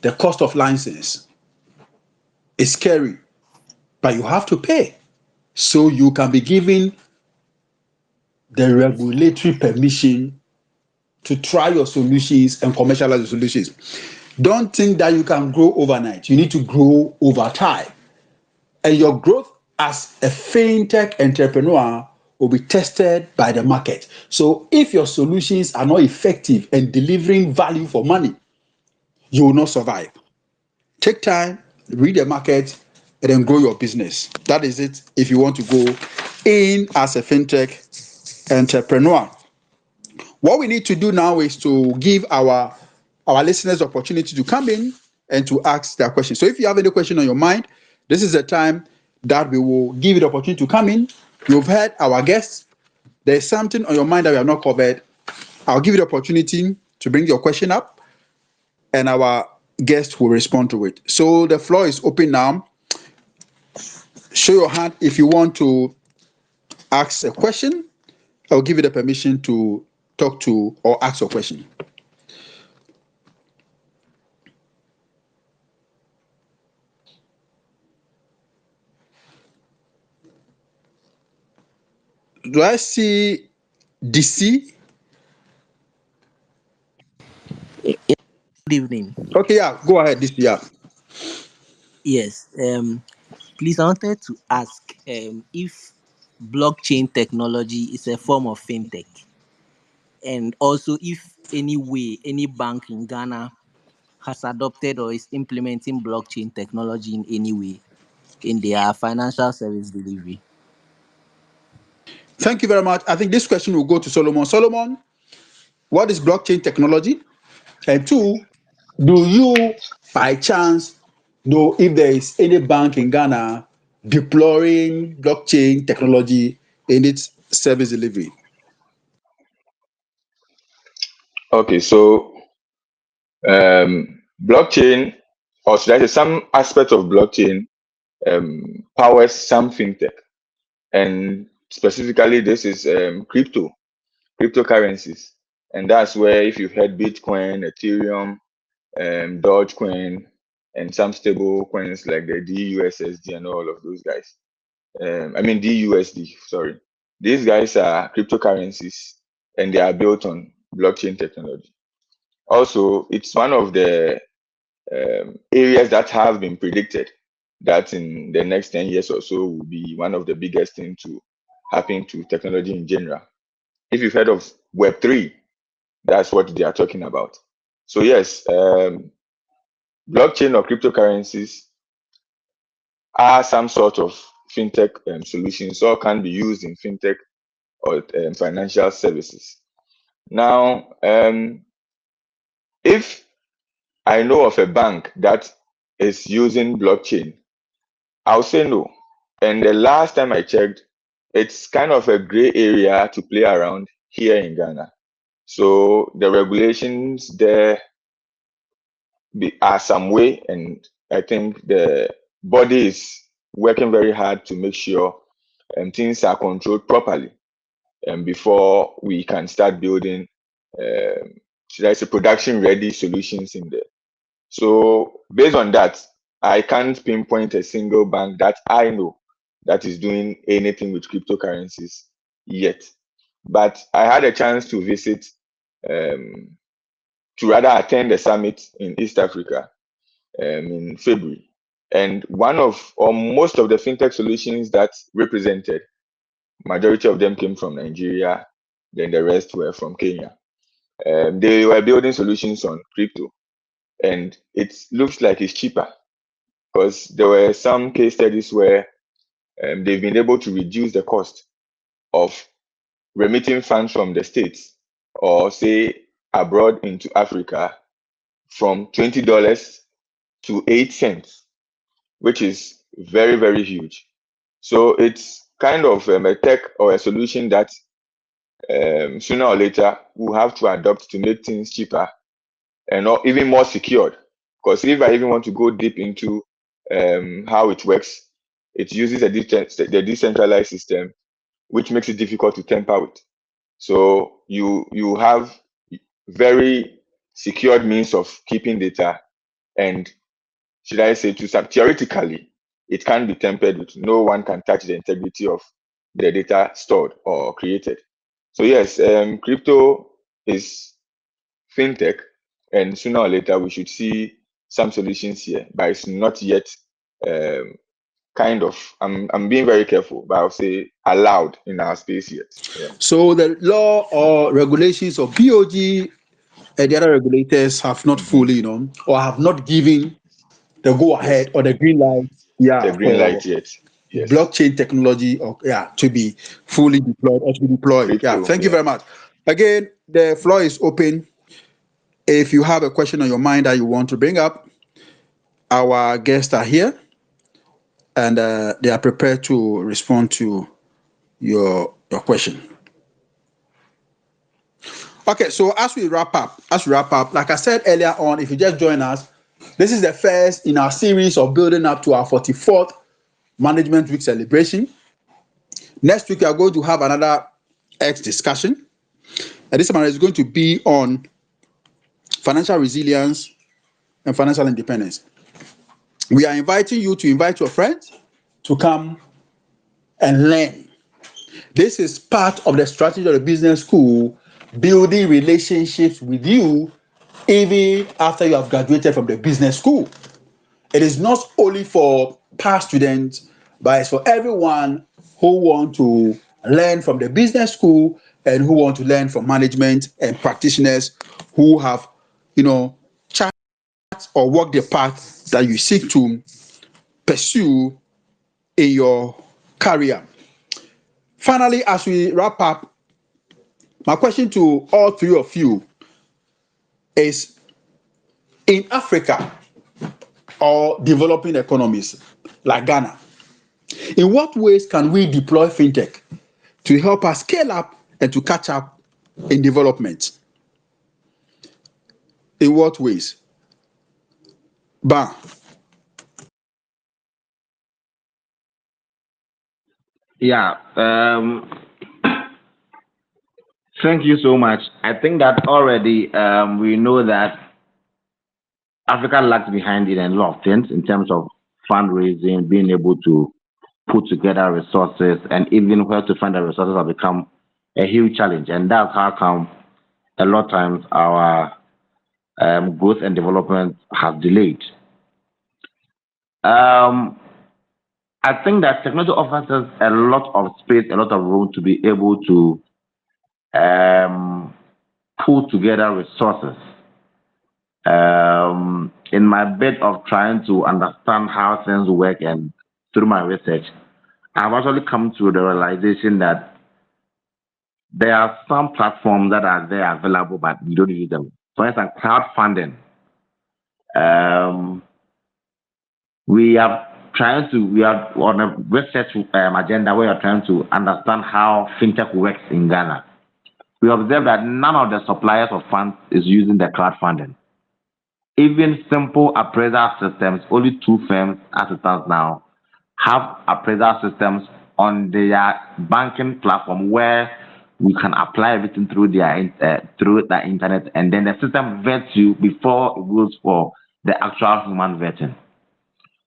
the cost of license is scary, but you have to pay. So you can be given the regulatory permission to try your solutions and commercialize your solutions. Don't think that you can grow overnight. You need to grow over time. And your growth as a fintech entrepreneur will be tested by the market. So if your solutions are not effective and delivering value for money, you will not survive. Take time, read the market, and then grow your business. That is it if you want to go in as a fintech entrepreneur. What we need to do now is to give our listeners opportunity to come in and to ask their questions. So if you have any question on your mind, this is the time that we will give you the opportunity to come in. You've heard our guests. There's something on your mind that we have not covered. I'll give you the opportunity to bring your question up, and our guest will respond to it. So the floor is open now. Show your hand if you want to ask a question. I'll give you the permission to talk to or ask a question. Do I see DC? Good evening. Okay, yeah, go ahead, DC. Yeah. Yes. Please, I wanted to ask if blockchain technology is a form of fintech, and also if any way any bank in Ghana has adopted or is implementing blockchain technology in any way in their financial service delivery? Thank you very much. I think this question will go to Solomon. Solomon, what is blockchain technology? And two, do you by chance know if there is any bank in Ghana deploying blockchain technology in its service delivery? Okay, so blockchain, or should I say, some aspect of blockchain powers some fintech, and specifically, this is cryptocurrencies, and that's where if you've heard Bitcoin, Ethereum, Dogecoin, and some stable coins like the DUSSD and all of those guys. I mean DUSD, sorry. These guys are cryptocurrencies, and they are built on blockchain technology. Also, it's one of the areas that have been predicted that in the next 10 years or so will be one of the biggest things to happen to technology in general. If you've heard of Web3, that's what they are talking about. So yes, blockchain or cryptocurrencies are some sort of fintech solutions, or can be used in fintech or financial services. Now, if I know of a bank that is using blockchain, I'll say no. And the last time I checked, it's kind of a gray area to play around here in Ghana. So the regulations there are some way, and I think the body is working very hard to make sure things are controlled properly, before we can start building, should I say, production ready solutions in there. So based on that, I can't pinpoint a single bank that I know that is doing anything with cryptocurrencies yet. But I had a chance to visit, to rather attend the summit in East Africa in February. And one of, or most of the fintech solutions that represented, majority of them came from Nigeria, then the rest were from Kenya. They were building solutions on crypto, and it looks like it's cheaper because there were some case studies where they've been able to reduce the cost of remitting funds from the States or say abroad into Africa from $20 to 8 cents, which is very, very huge. So it's kind of a tech or a solution that sooner or later we'll have to adopt to make things cheaper and not even more secured. Because if I even want to go deep into how it works, it uses the decentralized system, which makes it difficult to tamper with. So you have very secured means of keeping data, and should I say, to some theoretically, it can be tampered with. No one can touch the integrity of the data stored or created. So yes, crypto is fintech, and sooner or later we should see some solutions here, but it's not yet um, kind of. I'm being very careful, but I'll say allowed in our space yet. Yeah. So the law or regulations of BOG and the other regulators have not Mhm. fully, or have not given the go Yes, ahead or the green light, the green for light yet. Yes, blockchain technology, or to be fully deployed or to be deployed. Yeah, crypto. thank you Yeah. very much. Again, the floor is open. If you have a question on your mind that you want to bring up, our guests are here, and they are prepared to respond to your question. Okay, so as we wrap up, like I said earlier on, if you just join us, this is the first in our series of building up to our 44th Management Week celebration. Next week, we are going to have another X discussion, and this one is going to be on financial resilience and financial independence. We are inviting you to invite your friends to come and learn. This is part of the strategy of the business school, building relationships with you even after you have graduated from the business school. It is not only for past students, but it's for everyone who want to learn from the business school and who want to learn from management and practitioners who have, chat or walk the path that you seek to pursue in your career. Finally, as we wrap up, my question to all three of you is, in Africa or developing economies like Ghana, in what ways can we deploy fintech to help us scale up and to catch up in development? In what ways? Bam. Yeah. Thank you so much. I think that already we know that Africa lags behind in a lot of things in terms of fundraising, being able to put together resources, and even where to find the resources have become a huge challenge. And that's how come a lot of times our growth and development has delayed. Um, I think that technology offers us a lot of space, a lot of room to be able to um, pull together resources. In my bit of trying to understand how things work and through my research, I've actually come to the realization that there are some platforms that are there available, but we don't use them. For instance, crowdfunding. Um, we are we are on a research agenda where we are trying to understand how fintech works in Ghana. We observe that none of the suppliers of funds is using the crowdfunding. Even simple appraisal systems, only two firms as it stands now have appraisal systems on their banking platform where we can apply everything through the internet, and then the system vets you before it goes for the actual human vetting.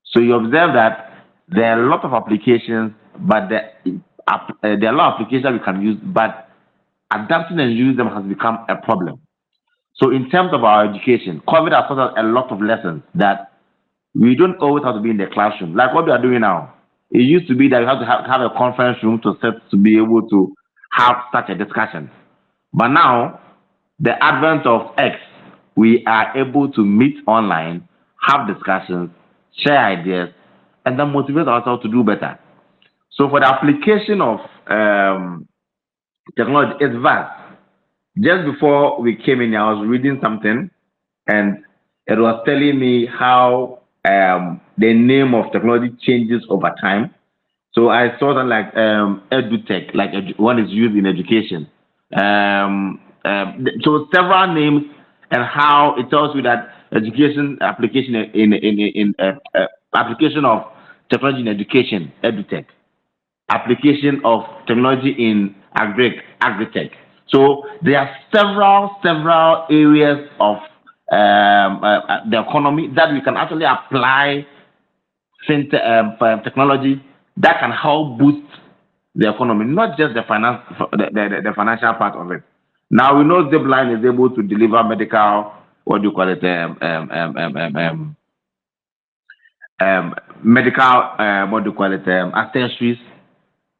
So you observe that there are a lot of applications, but there are a lot of applications we can use, but adapting and using them has become a problem. So in terms of our education, COVID has taught us a lot of lessons that we don't always have to be in the classroom. Like what we are doing now. It used to be that you have to have a conference room to sit to be able to have such a discussion. But now, the advent of X, we are able to meet online, have discussions, share ideas, and then motivate ourselves to do better. So for the application of technology, it's vast. Just before we came in, I was reading something, and it was telling me how the name of technology changes over time. So I saw that like edutech, like one is used in education. So several names, and how it tells you that education application in application of technology in education, edutech, application of technology in agritech. So there are several areas of the economy that we can actually apply technology that can help boost the economy, not just the finance, the financial part of it. Now we know Zipline is able to deliver medical, what do you call it, medical, what do you call it, accessories,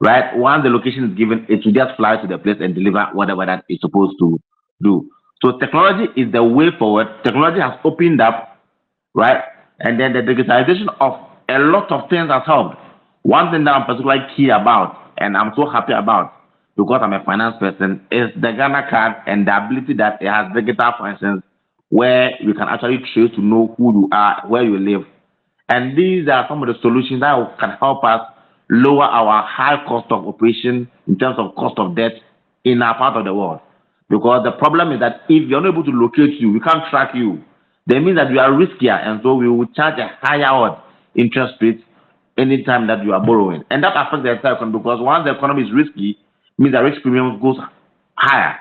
right? Once the location is given, it will just fly to the place and deliver whatever that it's supposed to do. So technology is the way forward. Technology has opened up, right? And then the digitalization of a lot of things has helped. One thing that I'm particularly key about, and I'm so happy about, because I'm a finance person, is the Ghana card and the ability that it has digital, for instance, where we can actually trace to know who you are, where you live. And these are some of the solutions that can help us lower our high cost of operation in terms of cost of debt in our part of the world. Because the problem is that if you're not able to locate you, we can't track you. That means that you are riskier, and so we will charge a higher interest rate anytime that you are borrowing. And that affects the entire economy, because once the economy is risky, means the risk premium goes higher.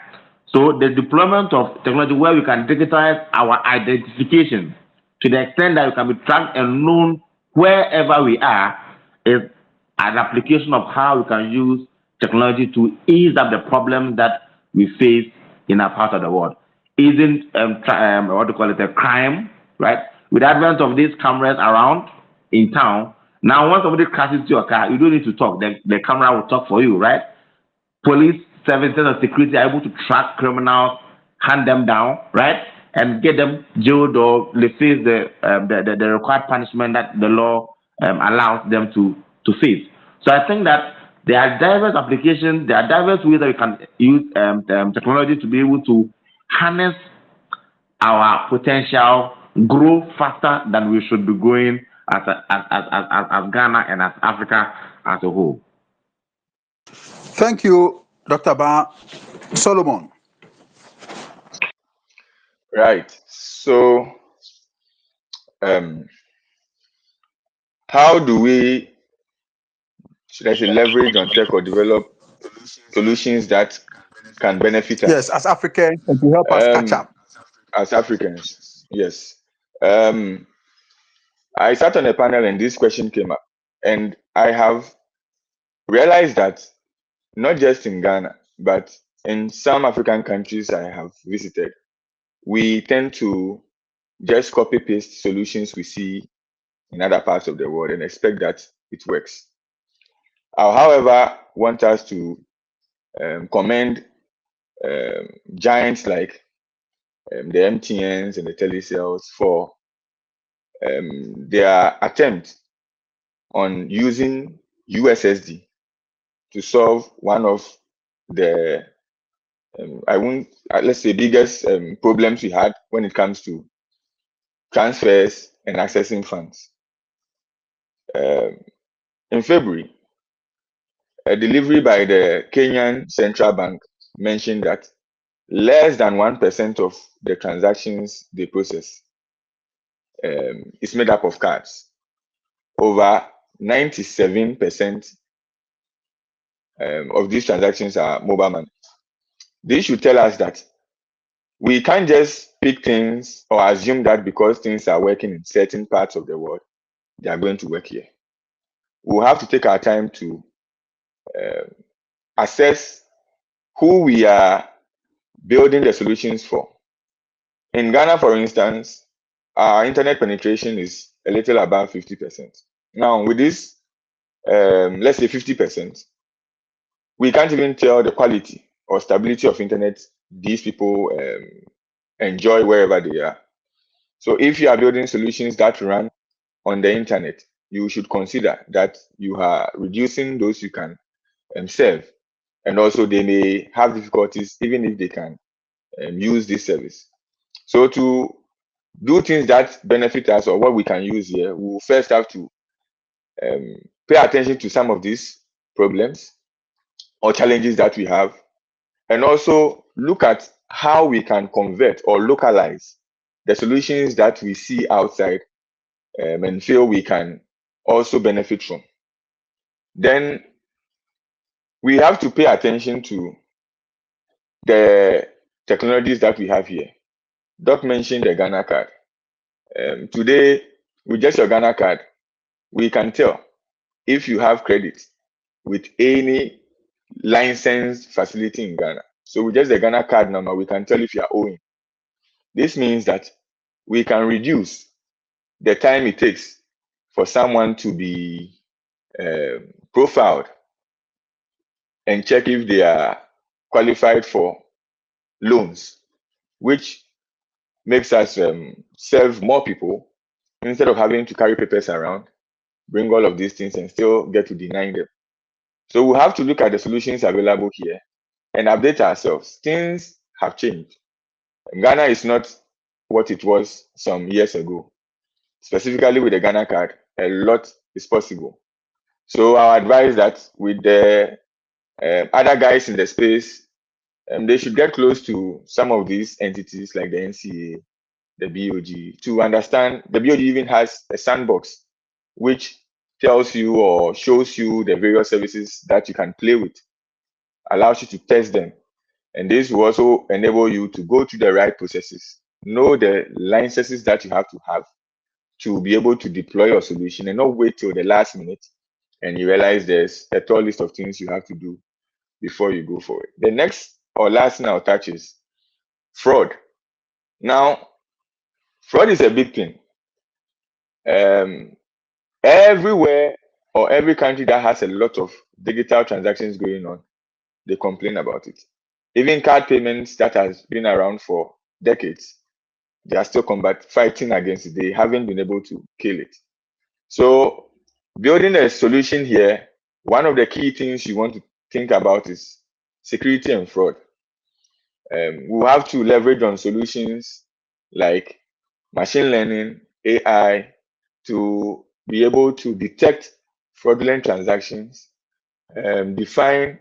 So the deployment of technology where we can digitize our identification to the extent that we can be tracked and known wherever we are is an application of how we can use technology to ease up the problems that we face in our part of the world. Isn't what do you call it, a crime, right? With the advent of these cameras around in town, now once somebody crashes into your car, you don't need to talk. The camera will talk for you, right? Police services and security are able to track criminals, hunt them down, right? and get them jailed or they face the required punishment that the law allows them to face. So I think that there are diverse applications, there are diverse ways that we can use technology to be able to harness our potential, grow faster than we should be growing as Ghana and as Africa as a whole. Thank you, Dr. Ba. Solomon. Right. So, um, how do we, should I say, leverage on tech or develop solutions that can benefit Yes, us as Africans, and to help us catch um, up. as Africans? Yes. Um, I sat on a panel and this question came up, and I have realized that not just in Ghana, but in some African countries I have visited, we tend to just copy paste solutions we see in other parts of the world and expect that it works. I, however, want us to commend giants like the MTNs and the Telecells for their attempt on using USSD to solve one of the I won't let's say biggest problems we had when it comes to transfers and accessing funds. Um, in February, a delivery by the Kenyan Central Bank mentioned that less than 1% of the transactions they process is made up of cards. Over 97% of these transactions are mobile money. This should tell us that we can't just pick things or assume that because things are working in certain parts of the world, they are going to work here. We'll have to take our time to assess who we are building the solutions for. In Ghana, for instance, our internet penetration is a little above 50%. Now, with this, let's say 50%, we can't even tell the quality or stability of internet these people enjoy wherever they are. So if you are building solutions that run on the internet, you should consider that you are reducing those you can serve. And also they may have difficulties even if they can use this service. So to do things that benefit us or what we can use here, we will first have to pay attention to some of these problems or challenges that we have, and also look at how we can convert or localize the solutions that we see outside and feel we can also benefit from. Then we have to pay attention to the technologies that we have here. Doc mentioned the Ghana card. Today, with just your Ghana card, we can tell if you have credit with any licensed facility in Ghana. So with just the Ghana card number, we can tell if you are owing. This means that we can reduce the time it takes for someone to be profiled and check if they are qualified for loans, which makes us serve more people instead of having to carry papers around, bring all of these things and still get to deny them. So we have to look at the solutions available here and update ourselves. Things have changed. Ghana is not what it was some years ago. Specifically with the Ghana card, a lot is possible. So I advise that with the other guys in the space, they should get close to some of these entities like the NCA, the BOG, to understand. The BOG even has a sandbox which tells you or shows you the various services that you can play with, allows you to test them. And this will also enable you to go through the right processes, know the licenses that you have to be able to deploy your solution and not wait till the last minute and you realize there's a tall list of things you have to do before you go for it. The next or last thing I'll touch is fraud. Now, fraud is a big thing. Everywhere or every country that has a lot of digital transactions going on, they complain about it. Even card payments that has been around for decades, They are still fighting against it. They haven't been able to kill it. So building a solution here, one of the key things you want to think about is security and fraud. We'll have to leverage on solutions like machine learning, AI, to be able to detect fraudulent transactions, define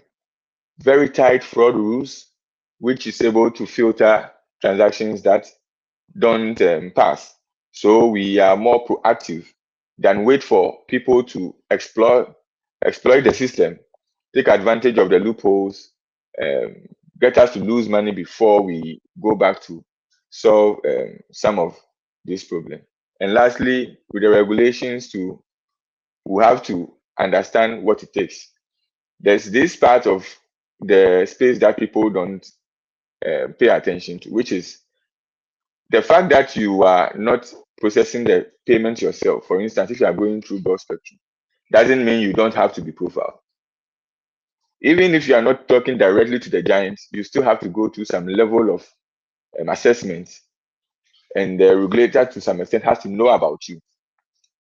very tight fraud rules, which is able to filter transactions that don't pass. So we are more proactive than wait for people to exploit the system, take advantage of the loopholes, um, get us to lose money before we go back to solve some of this problem. And lastly, with the regulations, to we have to understand what it takes. There's this part of the space that people don't pay attention to, which is the fact that you are not processing the payment yourself. For instance, if you are going through broad spectrum, doesn't mean you don't have to be profiled. Even if you are not talking directly to the giants, you still have to go through some level of assessment, and the regulator to some extent has to know about you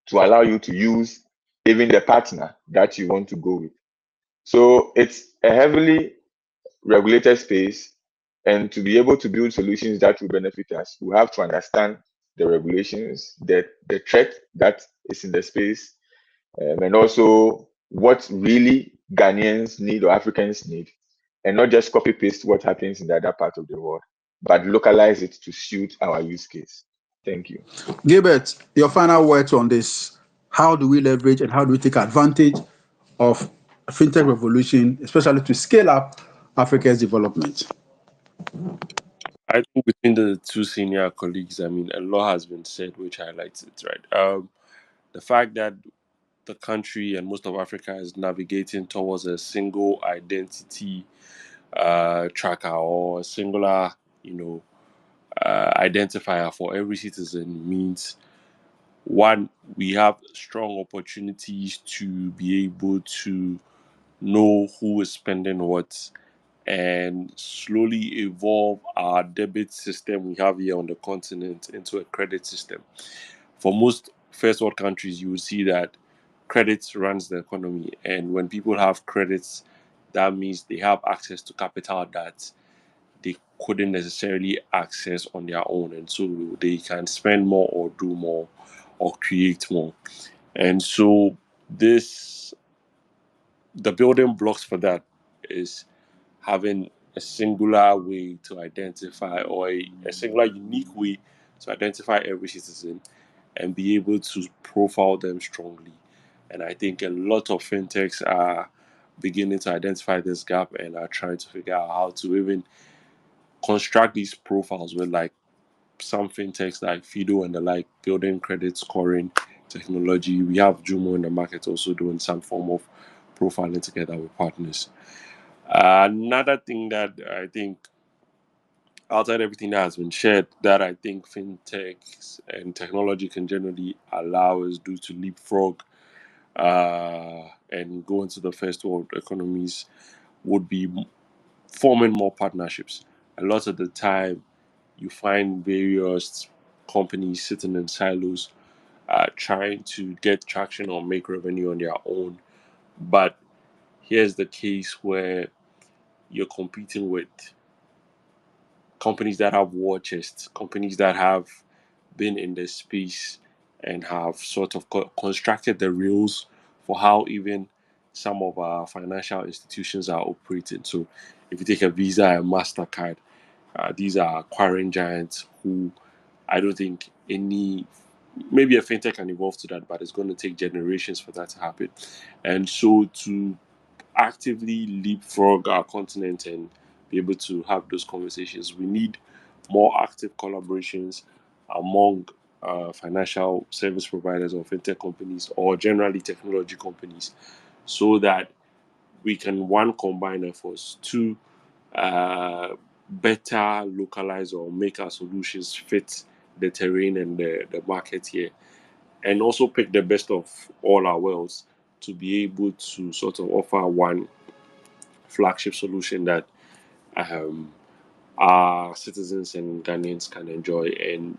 to allow you to use even the partner that you want to go with. So it's a heavily regulated space, and to be able to build solutions that will benefit us, we have to understand the regulations, the threat that is in the space, and also what really Ghanaians need or Africans need, and not just copy paste what happens in the other part of the world, but localize it to suit our use case. Thank you. Gilbert, your final words on this. How do we leverage and how do we take advantage of fintech revolution, especially to scale up Africa's development? I think between the two senior colleagues, I mean, a lot has been said, which highlights it, right? The fact that the country and most of Africa is navigating towards a single identity tracker or a singular, you know, identifier for every citizen means one, we have strong opportunities to be able to know who is spending what and slowly evolve our debit system we have here on the continent into a credit system. For most first world countries, you will see that credit runs the economy, and when people have credits, that means they have access to capital that they couldn't necessarily access on their own, and so they can spend more or do more or create more. And so this the building blocks for that is having a singular way to identify or a singular unique way to identify every citizen and be able to profile them strongly. And I think a lot of fintechs are beginning to identify this gap and are trying to figure out how to even construct these profiles with like some fintechs like Fido and the like building credit scoring technology. We have Jumo in the market also doing some form of profiling together with partners. Another thing that I think, outside everything that has been shared, that I think fintechs and technology can generally allow us do to leapfrog and go into the first world economies would be forming more partnerships. A lot of the time, you find various companies sitting in silos trying to get traction or make revenue on their own. But here's the case where you're competing with companies that have war chests, companies that have been in the space and have sort of constructed the rules for how even some of our financial institutions are operating. So, if you take a Visa and MasterCard, these are acquiring giants who I don't think maybe a fintech can evolve to that, but it's going to take generations for that to happen. And so, to actively leapfrog our continent and be able to have those conversations, we need more active collaborations among financial service providers or fintech companies or generally technology companies so that we can one combine efforts, two better localize or make our solutions fit the terrain and the market here, and also pick the best of all our worlds to be able to sort of offer one flagship solution that um, our citizens and Ghanaians can enjoy, and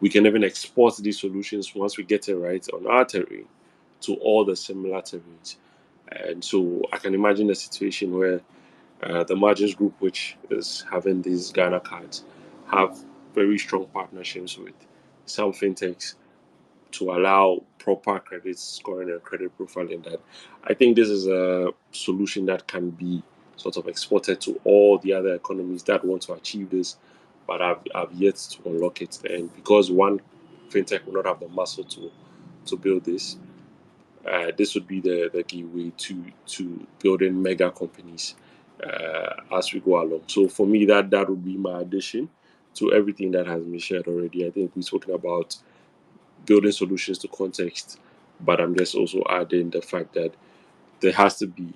we can even export these solutions once we get it right on our terrain to all the similar terrains. And so I can imagine a situation where the Margins Group, which is having these Ghana cards, have very strong partnerships with some fintechs to allow proper credit scoring and credit profiling. That I think this is a solution that can be sort of exported to all the other economies that want to achieve this, but have yet to unlock it. And because one fintech will not have the muscle to build this, this would be the gateway to building mega companies as we go along. So for me, that would be my addition to everything that has been shared already. I think we've spoken about building solutions to context, but I'm just also adding the fact that there has to be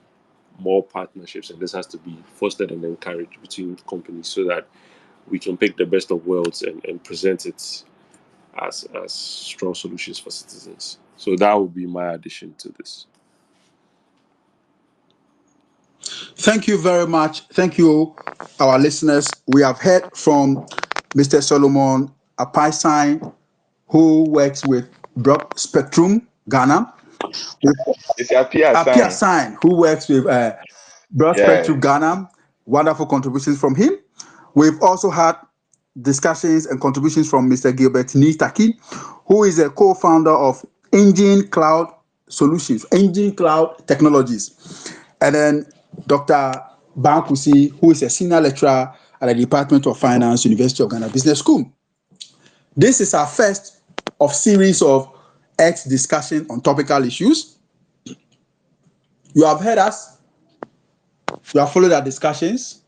more partnerships and this has to be fostered and encouraged between companies so that we can pick the best of worlds and present it as strong solutions for citizens. So that would be my addition to this. Thank you very much. Thank you, our listeners. We have heard from Mr. Solomon Apaisan, who works with Broad Spectrum Ghana. It's Apia Apia sign. Sign, who works with Broad Spectrum Yeah. Ghana. Wonderful contributions from him. We've also had discussions and contributions from Mr. Gilbert Nistaki, who is a co-founder of Engine Cloud Solutions, Engine Cloud Technologies. And then Dr. Bankusi, who is a senior lecturer at the Department of Finance, University of Ghana Business School. This is our first of series of X discussion on topical issues. You have heard us. You have followed our discussions.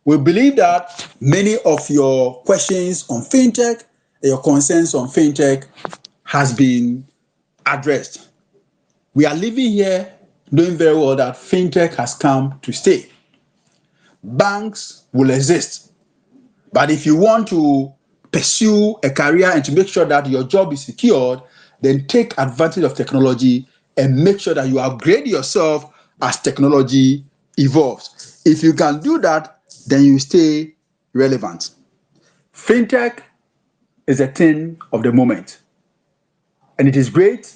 We believe that many of your questions on fintech, your concerns on fintech has been addressed. We are living here knowing very well that fintech has come to stay. Banks will exist, but if you want to pursue a career and to make sure that your job is secured, then take advantage of technology and make sure that you upgrade yourself as technology evolves. If you can do that, then you stay relevant. Fintech is a thing of the moment, and it is great.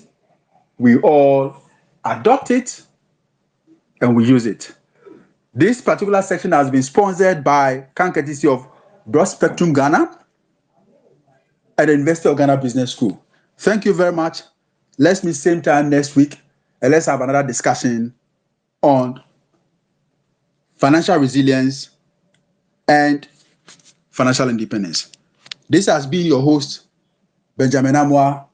We all adopt it and we use it. This particular section has been sponsored by courtesy of Broad Spectrum Ghana at the University of Ghana Business School. Thank you very much. Let's meet same time next week and let's have another discussion on financial resilience and financial independence. This has been your host, Benjamin Amwa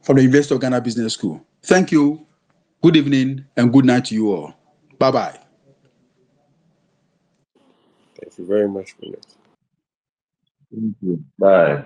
from the University of Ghana Business School. Thank you. Good evening and good night to you all. Bye-bye. Thank you very much, Bennett. Thank you. Bye.